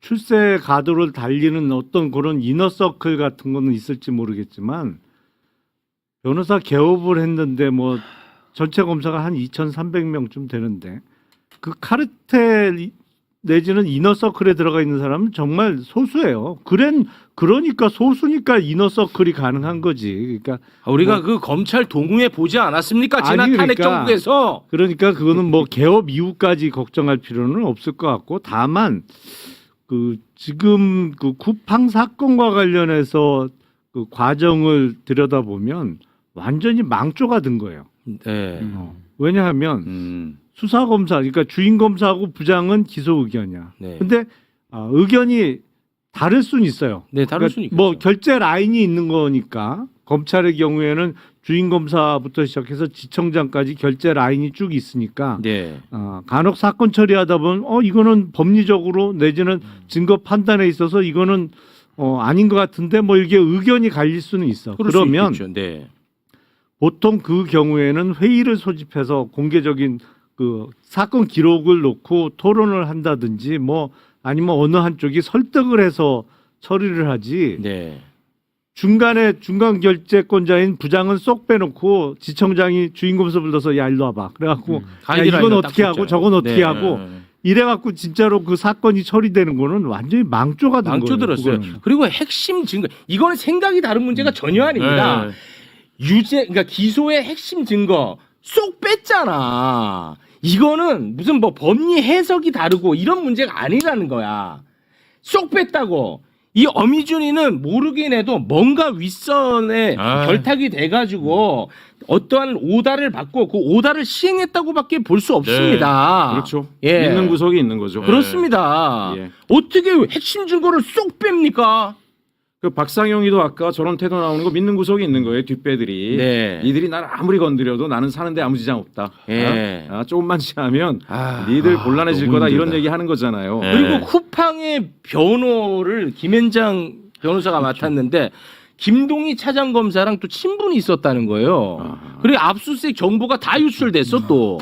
출세 가도를 달리는 어떤 그런 이너서클 같은 거는 있을지 모르겠지만 변호사 개업을 했는데 뭐 전체 검사가 한 2,300명쯤 되는데 그 카르텔 내지는 이너서클에 들어가 있는 사람은 정말 소수예요. 그러니까 소수니까 이너서클이 가능한 거지. 그러니까 우리가 그 검찰 동우회 보지 않았습니까? 지난 아니, 탄핵 그러니까 정국에서. 그러니까 그거는 뭐 개업 이후까지 걱정할 필요는 없을 것 같고 다만 그 지금 그 쿠팡 사건과 관련해서 그 과정을 들여다보면 완전히 망조가 든 거예요. 네. 왜냐하면 수사검사, 그러니까 주인검사하고 부장은 기소 의견이야. 네. 근데 의견이 다를 수는 있어요. 네, 다를 수는 있겠죠. 뭐 결제 라인이 있는 거니까 검찰의 경우에는 주인검사부터 시작해서 지청장까지 결제 라인이 쭉 있으니까 네. 간혹 사건 처리하다 보면 이거는 법리적으로 내지는 증거 판단에 있어서 이거는 아닌 것 같은데 뭐 이게 의견이 갈릴 수는 있어. 그럴 수 그러면 있겠죠. 네. 보통 그 경우에는 회의를 소집해서 공개적인 그 사건 기록을 놓고 토론을 한다든지 뭐 아니면 어느 한쪽이 설득을 해서 처리를 하지. 네. 중간에 중간 결재권자인 부장은 쏙 빼놓고 지청장이 주인검사 불러서 야 일로 와봐. 그래갖고 야, 가이드라인을 이건 딱 어떻게 하고 줬죠. 저건 어떻게 네. 하고 이래갖고 진짜로 그 사건이 처리되는 거는 완전히 망조가 된 거예요. 망조들었어요. 그거는. 그리고 핵심 증거 이거는 생각이 다른 문제가 전혀 아닙니다. 그러니까 기소의 핵심 증거 쏙 뺐잖아. 이거는 무슨 뭐 법리 해석이 다르고 이런 문제가 아니라는 거야. 쏙 뺐다고. 이 어미준이는 모르긴 해도 뭔가 윗선에 결탁이 돼가지고 어떠한 오다를 받고 그 오다를 시행했다고밖에 볼 수 없습니다. 그렇죠. 예. 있는 구석이 있는 거죠. 그렇습니다. 예. 어떻게 핵심 증거를 쏙 뺍니까? 그 박상영이도 아까 저런 태도 나오는 거 믿는 구석이 있는 거예요. 뒷배들이. 네. 니들이 나를 아무리 건드려도 나는 사는데 아무 지장 없다. 예. 조금만 지하면 니들 곤란해질 너무 거다 힘들다. 이런 얘기 하는 거잖아요. 네. 그리고 쿠팡의 변호를 김현장 변호사가 맡았는데 김동희 차장검사랑 또 친분이 있었다는 거예요. 그리고 압수수색 정보가 다 유출됐어 또.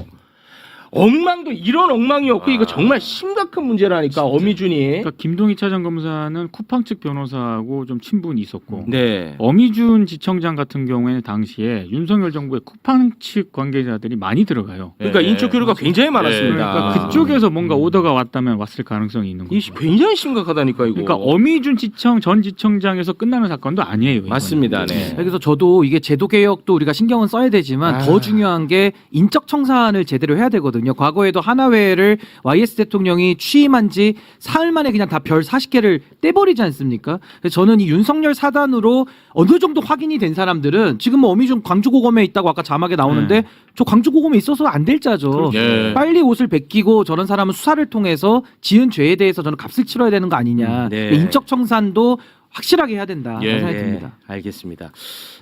엉망도 이런 엉망이었고 이거 정말 심각한 문제라니까 어미준이. 그러니까 김동희 차장검사는 쿠팡 측 변호사하고 좀 친분이 있었고 네. 어미준 지청장 같은 경우에는 당시에 윤석열 정부의 쿠팡 측 관계자들이 많이 들어가요. 그러니까 인적 교류가 굉장히 많았습니다. 그러니까 그쪽에서 뭔가 오더가 왔다면 왔을 가능성이 있는 이게 거죠. 굉장히 심각하다니까 이거. 그러니까 어미준 전 지청장에서 끝나는 사건도 아니에요. 이거는. 맞습니다. 네. 그래서 저도 이게 제도 개혁도 우리가 신경은 써야 되지만 아. 더 중요한 게 인적 청산을 제대로 해야 되거든요. 있거든요. 과거에도 하나회를 YS 대통령이 취임한 지 사흘 만에 그냥 다 별 40개를 떼버리지 않습니까? 그래서 저는 이 윤석열 사단으로 어느 정도 확인이 된 사람들은 지금 뭐 어미중 광주고검에 있다고 아까 자막에 나오는데 저 광주고검에 있어서 안 될 자죠. 예. 빨리 옷을 벗기고 저런 사람은 수사를 통해서 지은 죄에 대해서 저는 값을 치러야 되는 거 아니냐. 네. 인적 청산도 확실하게 해야 된다. 예. 생각이 듭니다. 알겠습니다.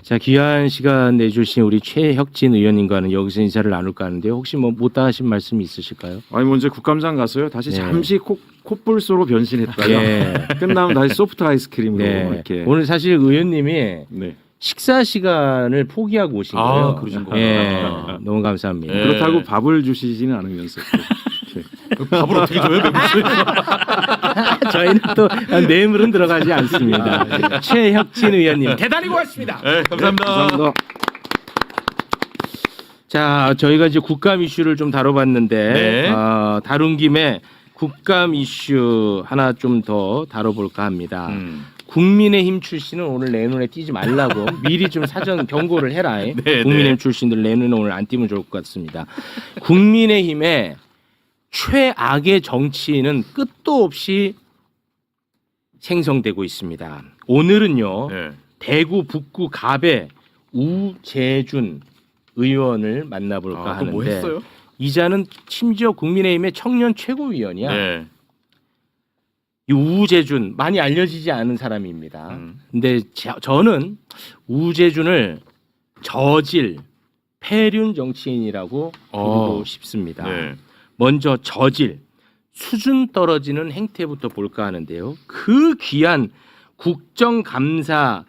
자, 귀한 시간 내주신 우리 최혁진 의원님과는 여기서 인사를 나눌까 하는데요. 혹시 뭐 못다 하신 말씀이 있으실까요? 아니 먼저 국감장 갔어요. 다시 네. 잠시 콧불소로 변신했다가 예. 끝나면 다시 소프트 아이스크림으로 네. 이렇게. 오늘 사실 의원님이 네. 식사 시간을 포기하고 오신 아, 거예요. 그러신 거구나. 예. 너무 감사합니다. 예. 그렇다고 밥을 주시지는 않으면서. 밥을 어떻게 줘요? 저희는 또 뇌물은 들어가지 않습니다. 최혁진 의원님 대단히 고맙습니다. 네, 감사합니다. 감사합니다. 자, 저희가 이제 국감 이슈를 좀 다뤄봤는데 네. 다룬 김에 국감 이슈 하나 좀 더 다뤄볼까 합니다. 국민의힘 출신은 오늘 내 눈에 띄지 말라고 미리 좀 사전 경고를 해라. 네, 국민의힘 출신들 내 눈에 오늘 안 띄면 좋을 것 같습니다. 국민의힘의 최악의 정치인은 끝도 없이 생성되고 있습니다. 오늘은요. 네. 대구 북구 갑의 우재준 의원을 만나볼까 또 하는데 뭐 했어요? 이자는 심지어 국민의힘의 청년 최고위원이야. 네. 이 우재준 많이 알려지지 않은 사람입니다. 근데 저는 우재준을 저질 폐륜 정치인이라고 부르고 싶습니다. 네. 먼저 저질 수준 떨어지는 행태부터 볼까 하는데요. 그 귀한 국정감사장에서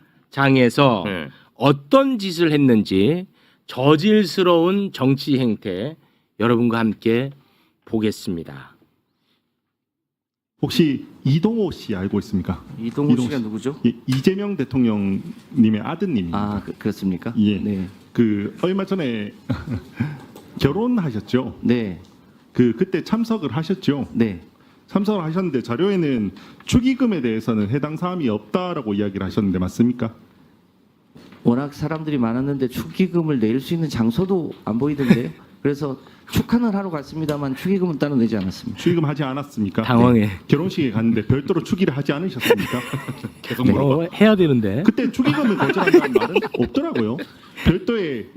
네. 어떤 짓을 했는지 저질스러운 정치 행태 여러분과 함께 보겠습니다. 혹시 이동호 씨 알고 있습니까? 이동호 씨가 누구죠? 예, 이재명 대통령님의 아드님입니다. 아, 그렇습니까? 예. 네. 그 얼마 전에 결혼하셨죠? 네. 그때 참석을 하셨죠? 네. 참석을 하셨는데 자료에는 축의금에 대해서는 해당 사항이 없다라고 이야기를 하셨는데 맞습니까? 워낙 사람들이 많았는데 축의금을 낼 수 있는 장소도 안 보이던데요. 그래서 축하는 하러 갔습니다만 축의금은 따로 내지 않았습니다. 축의금 하지 않았습니까? 당황해. 네. 결혼식에 갔는데 별도로 축의를 하지 않으셨습니까? 계속 물어봐. 해야 되는데. 그때 축의금을 거절한다는 말은 없더라고요. 별도의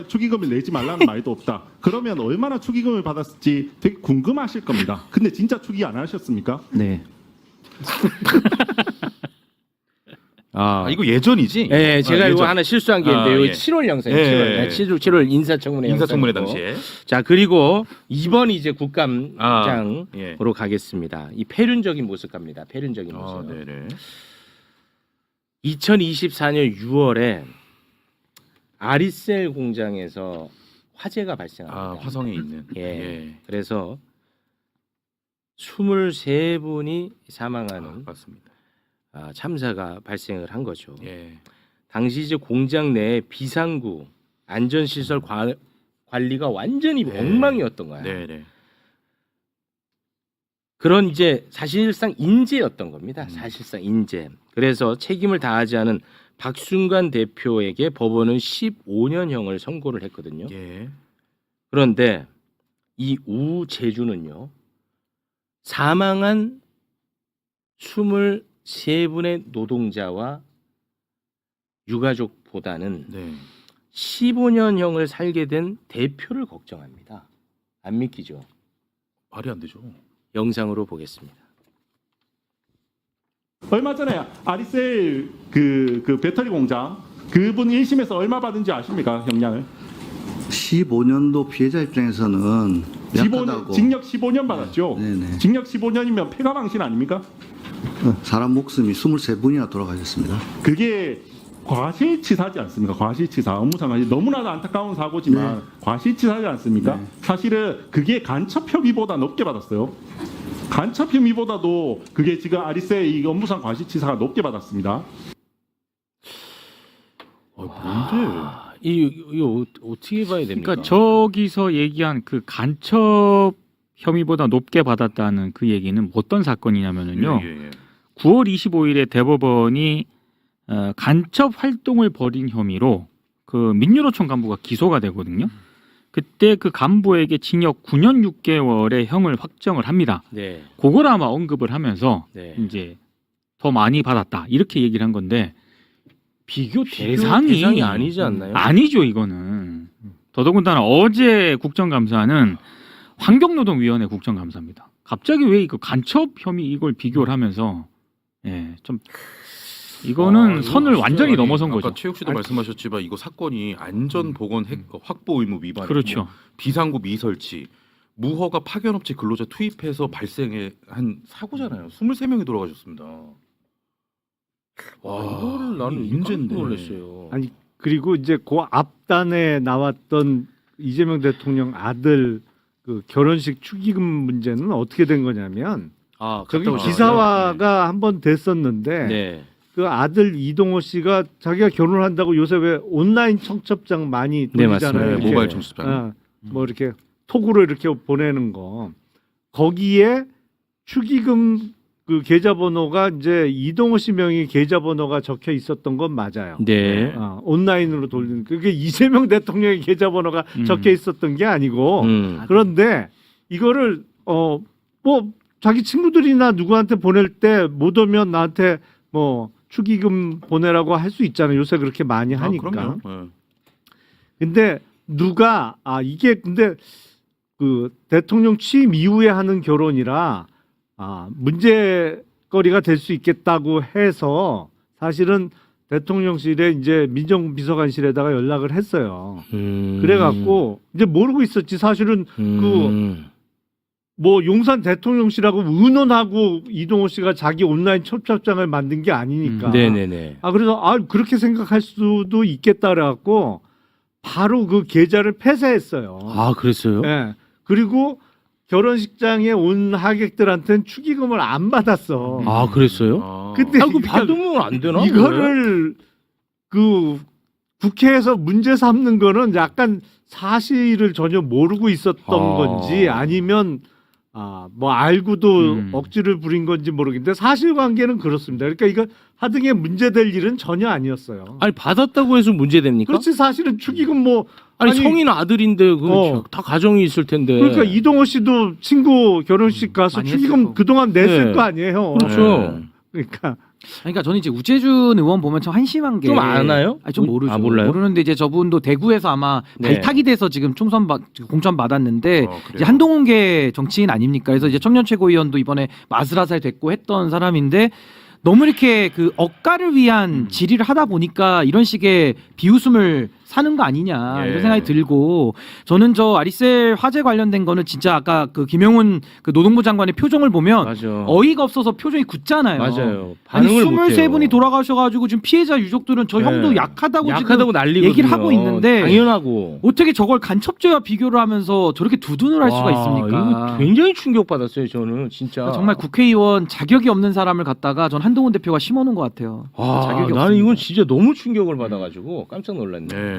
축의금을 내지 말라는 말도 없다. 그러면 얼마나 축의금을 받았을지 되게 궁금하실 겁니다. 근데 진짜 축의 안 하셨습니까? 네. 아, 이거 예전이지? 네, 제가 이거 예전. 하나 실수한 게 있는데 예. 이거 7월 영상, 예. 7월 인사청문회 인사청문회 영상이고. 당시에. 자, 그리고 이번 이제 국감장으로 예. 가겠습니다. 이 폐륜적인 모습 갑니다. 폐륜적인 모습. 아, 네네. 2024년 6월에 아리셀 공장에서 화재가 발생합니다. 아, 화성에 있는. 예. 그래서 23분이 사망하는 맞습니다. 참사가 발생을 한 거죠. 예. 당시 이제 공장 내 비상구 안전시설 관리가 완전히 엉망이었던 거야. 네네. 그런 이제 사실상 인재였던 겁니다. 사실상 인재. 그래서 책임을 다하지 않은 박순관 대표에게 법원은 15년형을 선고를 했거든요. 예. 그런데 이 우재준은요. 사망한 23분의 노동자와 유가족보다는 네. 15년형을 살게 된 대표를 걱정합니다. 안 믿기죠? 말이 안 되죠. 영상으로 보겠습니다. 얼마 전에 아리셀 그 배터리 공장 그분 1심에서 얼마 받은지 아십니까? 형량을? 15년도 피해자 입장에서는 약하다고. 징역 15년 받았죠. 네네. 징역 15년이면 폐가망신 아닙니까? 사람 목숨이 23분이나 돌아가셨습니다. 그게 과실치사지 않습니까? 과실치사 업무상과실 너무나도 안타까운 사고지만 과실치사지 않습니까? 사실은 그게 간첩 혐의보다 높게 받았어요. 간첩 혐의보다도 그게 지금 아리셀 이 업무상 과실치사가 높게 받았습니다. 뭔데? 이거 어떻게 봐야 됩니까? 그러니까 저기서 얘기한 그 간첩 혐의보다 높게 받았다는 그 얘기는 어떤 사건이냐면은요. 9월 25일에 대법원이 간첩 활동을 벌인 혐의로 그 민주노총 간부가 기소가 되거든요. 그때 그 간부에게 징역 9년 6개월의 형을 확정을 합니다. 네. 그걸 아마 언급을 하면서 네. 이제 더 많이 받았다 이렇게 얘기를 한 건데 비교 대상이 아니지 않나요? 아니죠 이거는. 더더군다나 어제 국정감사는 환경노동위원회 국정감사입니다. 갑자기 왜 이거 간첩 혐의 이걸 비교를 하면서 좀 이거는 선을 완전히 넘어선 아까 거죠. 최욱 씨도 말씀하셨지만 이거 사건이 안전보건 확보 의무 위반, 그렇죠. 뭐 비상구 미설치, 무허가 파견업체 근로자 투입해서 발생한 사고잖아요. 23명이 돌아가셨습니다. 와, 이거를 나는 인재인데. 놀랐어요. 아니 그리고 이제 그 앞단에 나왔던 이재명 대통령 아들 그 결혼식 축의금 문제는 어떻게 된 거냐면 저기 기사화가 한 번 됐었는데 네. 그 아들 이동호 씨가 자기가 결혼한다고 요새 왜 온라인 청첩장 많이 네, 돌리잖아요. 맞습니다. 이렇게. 모바일 청첩장. 뭐 이렇게 톡으로 이렇게 보내는 거. 거기에 축의금 그 계좌번호가 이제 이동호 씨 명의 계좌번호가 적혀 있었던 건 맞아요. 네. 온라인으로 돌리는 그게 이재명 대통령의 계좌번호가 적혀 있었던 게 아니고 그런데 이거를 뭐 자기 친구들이나 누구한테 보낼 때 못 오면 나한테 뭐 축의금 보내라고 할 수 있잖아요. 요새 그렇게 많이 하니까. 그럼요. 네. 근데 누가 이게 근데 그 대통령 취임 이후에 하는 결혼이라 문제거리가 될 수 있겠다고 해서 사실은 대통령실에 이제 민정비서관실에다가 연락을 했어요. 그래갖고 이제 모르고 있었지. 사실은 그 뭐 용산 대통령실하고 의논하고 이동호 씨가 자기 온라인 청첩장을 만든 게 아니니까. 네네네. 그래서 그렇게 생각할 수도 있겠다 그래갖고 바로 그 계좌를 폐쇄했어요. 그랬어요? 네. 그리고 결혼식장에 온 하객들한테는 축의금을 안 받았어. 그랬어요? 근데 그거 받으면 안 되나? 이거를 그 국회에서 문제 삼는 거는 약간 사실을 전혀 모르고 있었던 건지 아니면 뭐 알고도 억지를 부린 건지 모르겠는데 사실관계는 그렇습니다. 그러니까 이거 하등에 문제될 일은 전혀 아니었어요. 아니 받았다고 해서 문제됩니까? 그렇지 사실은 축의금 뭐 아니 성인 아들인데 다 가정이 있을 텐데. 그러니까 이동호 씨도 친구 결혼식 가서 축의금 그동안 냈을 거 아니에요. 그렇죠. 그러니까 저는 이제 우재준 의원 보면 참 한심한 게 좀 아나요? 좀 모르죠. 몰라요? 모르는데 이제 저분도 대구에서 아마 발탁이 돼서 지금 공천 받았는데 이제 한동훈계 정치인 아닙니까? 그래서 이제 청년 최고위원도 이번에 마슬아살 됐고 했던 사람인데 너무 이렇게 그 억가를 위한 질의를 하다 보니까 이런 식의 비웃음을 사는 거 아니냐 이런 생각이 들고 저는 저 아리셀 화재 관련된 거는 진짜 아까 그 김용훈 그 노동부 장관의 표정을 보면 어이가 없어서 표정이 굳잖아요. 맞아요. 아니 반응을 못해요. 23분이 돌아가셔가지고 지금 피해자 유족들은 저 형도 약하다고 지금 난리거든요. 얘기를 하고 있는데 당연하고 어떻게 저걸 간첩죄와 비교를 하면서 저렇게 두둔을 할 수가 있습니까? 이거 굉장히 충격받았어요. 저는 진짜. 정말 국회의원 자격이 없는 사람을 갖다가 전 한동훈 대표가 심어놓은 것 같아요. 자격이 나는 없습니다. 이건 진짜 너무 충격을 받아가지고 깜짝 놀랐네.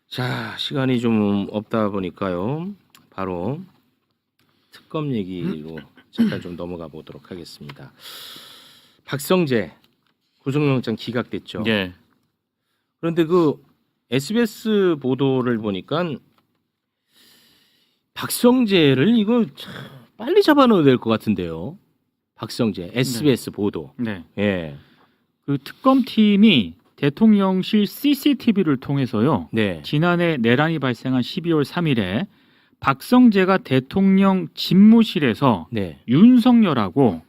자, 시간이 좀 없다 보니까요. 바로 특검 얘기로 잠깐 좀 넘어가 보도록 하겠습니다. 박성재 구속영장 기각됐죠. 예. 그런데 그 SBS 보도를 보니까 박성재를 이거 참 빨리 잡아넣어야 될 것 같은데요. 박성재 SBS 보도. 네. 예. 그 특검팀이 대통령실 CCTV를 통해서요. 네. 지난해 내란이 발생한 12월 3일에 박성재가 대통령 집무실에서 윤석열하고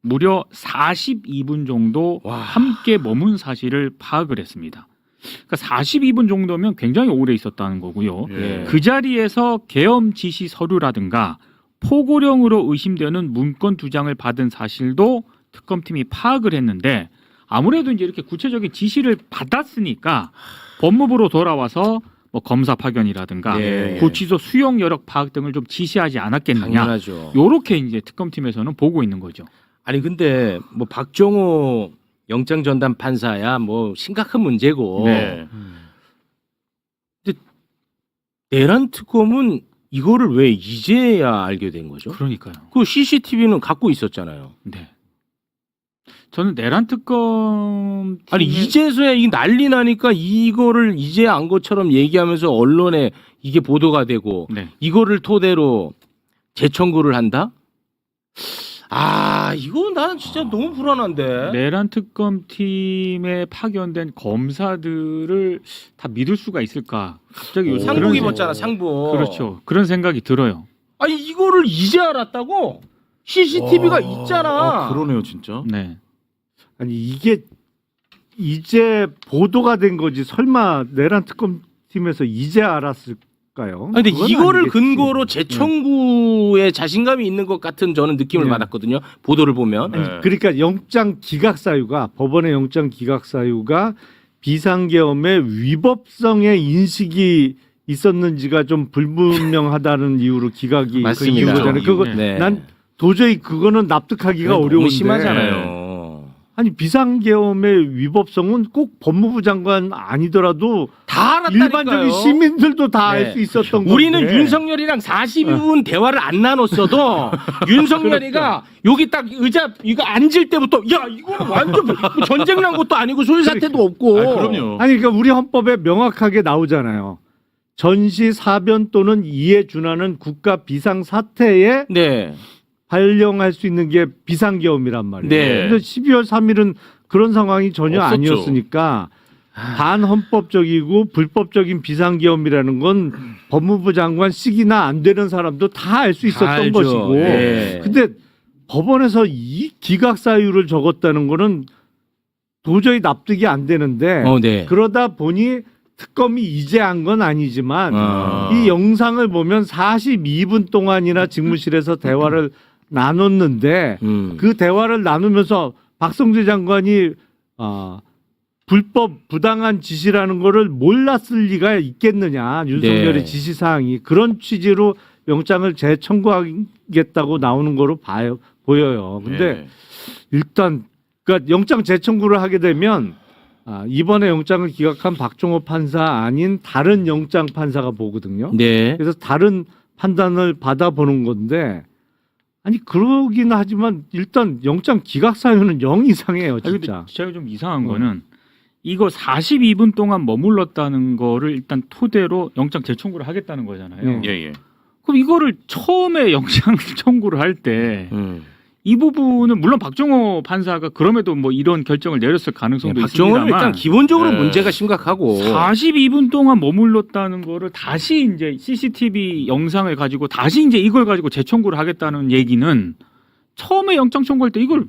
무려 42분 정도 함께 머문 사실을 파악을 했습니다. 그러니까 42분 정도면 굉장히 오래 있었다는 거고요. 그 자리에서 계엄 지시 서류라든가 포고령으로 의심되는 문건 2장을 받은 사실도 특검팀이 파악을 했는데 아무래도 이제 이렇게 구체적인 지시를 받았으니까 법무부로 돌아와서 뭐 검사 파견이라든가 구치소 수용 여력 파악 등을 좀 지시하지 않았겠느냐. 당연하죠. 요렇게 이제 특검팀에서는 보고 있는 거죠. 아니 근데 뭐 박정호 영장 전담 판사야 뭐 심각한 문제고. 근데 내란 특검은 이거를 왜 이제야 알게 된 거죠? 그러니까요. 그 CCTV는 갖고 있었잖아요. 네. 저는 내란 특검 아니 이제서야 이 난리 나니까 이거를 이제 안 것처럼 얘기하면서 언론에 이게 보도가 되고 네. 이거를 토대로 재청구를 한다? 아 이거 나는 진짜 너무 불안한데. 내란 특검 팀에 파견된 검사들을 다 믿을 수가 있을까? 갑자기 요즘 상복 그런 입었잖아 상복. 그렇죠. 그런 생각이 들어요. 아니 이거를 이제 알았다고? CCTV가 있잖아. 그러네요, 진짜. 네. 아니 이게 이제 보도가 된 거지 설마 내란 특검팀에서 이제 알았을까요? 아니, 근데 그건 이거를 아니겠지. 근거로 재청구에 자신감이 있는 것 같은 저는 느낌을 네. 받았거든요. 보도를 보면. 네. 그러니까 영장 기각 사유가 법원의 영장 기각 사유가 비상계엄의 위법성의 인식이 있었는지가 좀 불분명하다는 이유로 기각이 맞습니다. 그 이유잖아요. 그거 네. 난 도저히 그거는 납득하기가 너무 어려운데. 심하잖아요. 아니 비상계엄의 위법성은 꼭 법무부 장관 아니더라도 다 알았다니까요. 일반적인 시민들도 다 알 수 네. 있었던 우리는 건데. 윤석열이랑 42분 대화를 안 나눴어도 윤석열이가 여기 딱 의자 이거 앉을 때부터 야 이거는 완전 전쟁 난 것도 아니고 소유 사태도 없고. 그럼요. 아니 그러니까 우리 헌법에 명확하게 나오잖아요. 전시 사변 또는 이에 준하는 국가 비상 사태에 네. 발령할 수 있는 게 비상계엄이란 말이에요. 네. 근데 12월 3일은 그런 상황이 전혀 없었죠. 아니었으니까 반헌법적이고 불법적인 비상계엄이라는 건 법무부 장관 시기나 안 되는 사람도 다 알 수 있었던 알죠. 것이고. 네. 근데 법원에서 이 기각 사유를 적었다는 거는 도저히 납득이 안 되는데 네. 그러다 보니 특검이 이제 한 건 아니지만 아. 이 영상을 보면 42분 동안이나 직무실에서 대화를 나눴는데 그 대화를 나누면서 박성재 장관이 불법 부당한 지시라는 거를 몰랐을 리가 있겠느냐. 윤석열의 네. 지시 사항이 그런 취지로 영장을 재청구하겠다고 나오는 거로 보여요. 근데 네. 일단 그러니까 영장 재청구를 하게 되면 이번에 영장을 기각한 박종호 판사 아닌 다른 영장 판사가 보거든요. 네. 그래서 다른 판단을 받아보는 건데 아니 그러긴 하지만 일단 영장 기각 사유는 0 이상해요, 아니, 근데 진짜. 제가 좀 이상한 거는 이거 42분 동안 머물렀다는 거를 일단 토대로 영장 재청구를 하겠다는 거잖아요. 예, 예. 그럼 이거를 처음에 영장 청구를 할 때 이 부분은 물론 박종호 판사가 그럼에도 뭐 이런 결정을 내렸을 가능성도 박정호는 있습니다만 일단 기본적으로 네. 문제가 심각하고 42분 동안 머물렀다는 거를 다시 이제 CCTV 영상을 가지고 다시 이제 이걸 가지고 재청구를 하겠다는 얘기는 처음에 영장 청구할 때 이걸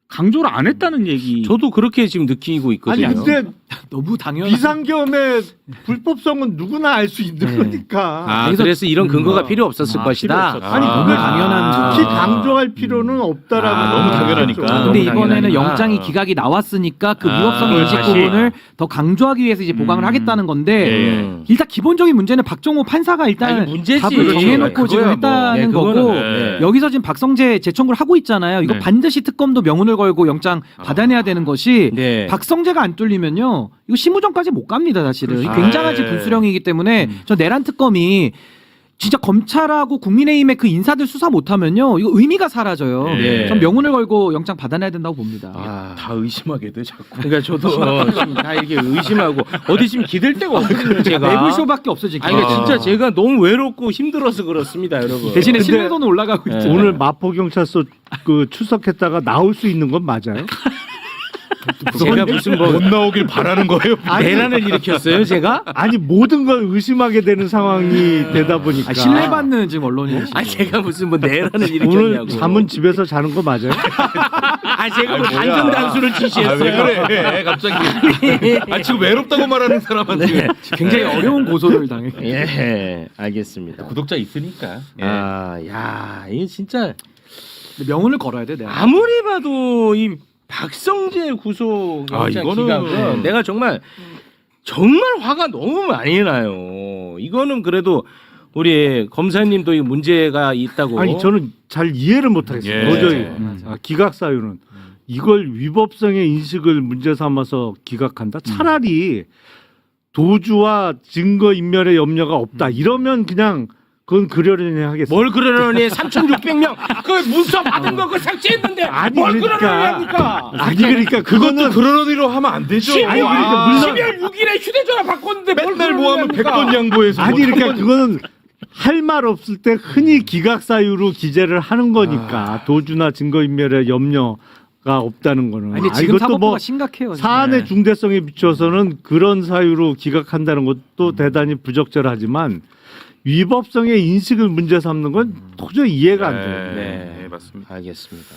강조를 안 했다는 얘기. 저도 그렇게 지금 느끼고 있거든요. 아니 근데 너무 당연한 비상계엄의 불법성은 누구나 알 수 있는 네. 거니까. 그래서 이런 근거가 필요 없었을 것이다. 필요 없었다. 아니 그걸 당연한 특히 강조할 필요는 없다라고. 너무 당연하니까. 근데 너무 이번에는 당연하니까. 영장이 기각이 나왔으니까 그 위법성 그걸 인식 다시. 부분을 더 강조하기 위해서 이제 보강을 하겠다는 건데 일단 기본적인 문제는 박종호 판사가 일단 아니, 문제지. 답을 정해놓고 그거야 지금 뭐. 했다는 네, 그거는 거고 네. 여기서 지금 박성재 재청구를 하고 있잖아요. 이거 네. 반드시 특검도 명운을 걸고 영장 받아내야 되는 것이 네. 박성재가 안 뚫리면요 이거 심우정까지 못 갑니다 사실은. 그렇죠. 굉장한 네. 분수령이기 때문에 저 내란 특검이 진짜 검찰하고 국민의힘의 그 인사들 수사 못하면요 이거 의미가 사라져요. 네. 전 명운을 걸고 영장 받아내야 된다고 봅니다. 다 의심하게 돼 자꾸. 그러니까 저도 지금 다 이렇게 의심하고 어디 지금 기댈 데가 없거든요. 제가. 매불쇼밖에 없어 지금. 아니 그러니까 진짜 제가 너무 외롭고 힘들어서 그렇습니다, 여러분. 대신에 근데- 신뢰도는 올라가고 있죠. 오늘 마포경찰서 그 출석했다가 나올 수 있는 건 맞아요? 제가 무슨 뭐 못 나오길 바라는 거예요. 내란을 일으켰어요, 제가? 아니 모든 걸 의심하게 되는 상황이 되다 보니까. 신뢰받는 지금 언론이. 아니 제가 무슨 뭐 내란을 오늘 일으켰냐고. 잠은 집에서 자는 거 맞아요? 아 제가 뭐 단전 단수를 지시했어요. 왜 그래 갑자기. 지금 외롭다고 말하는 사람한테. 굉장히 어려운 고소를 당해. 예, 알겠습니다. 구독자 있으니까. 야, 이게 진짜 명운을 걸어야 돼. 내가. 아무리 봐도 이 박성재 구속 영장 이거는- 기각은 내가 정말 화가 너무 많이 나요. 이거는 그래도 우리 검사님도 이 문제가 있다고. 아니 저는 잘 이해를 못하겠어요. 예. 도저히 기각 사유는 이걸 위법성의 인식을 문제 삼아서 기각한다. 차라리 도주와 증거 인멸의 염려가 없다. 이러면 그냥 그건 그러려니 하겠습니다. 뭘 그러려니 3,600명 그 문서 받은 거 그거 삭제했는데 아니, 뭘 그러니까. 그러려니 합니까? 아니 그러니까 그거는 그러려니로 하면 안 되죠. 12월 6일에 휴대전화 바꿨는데 맨날 모아면 100번 양보해서 아니 뭐 그러니까 그거는 할 말 없을 때 흔히 기각 사유로 기재를 하는 거니까 도주나 증거인멸에 염려가 없다는 거는. 아니 지금 이것도 사법부가 뭐 심각해요. 사안의 중대성에 비춰서는 그런 사유로 기각한다는 것도 대단히 부적절하지만 위법성의 인식을 문제 삼는 건 도저히 이해가 안 돼요. 네, 맞습니다. 알겠습니다.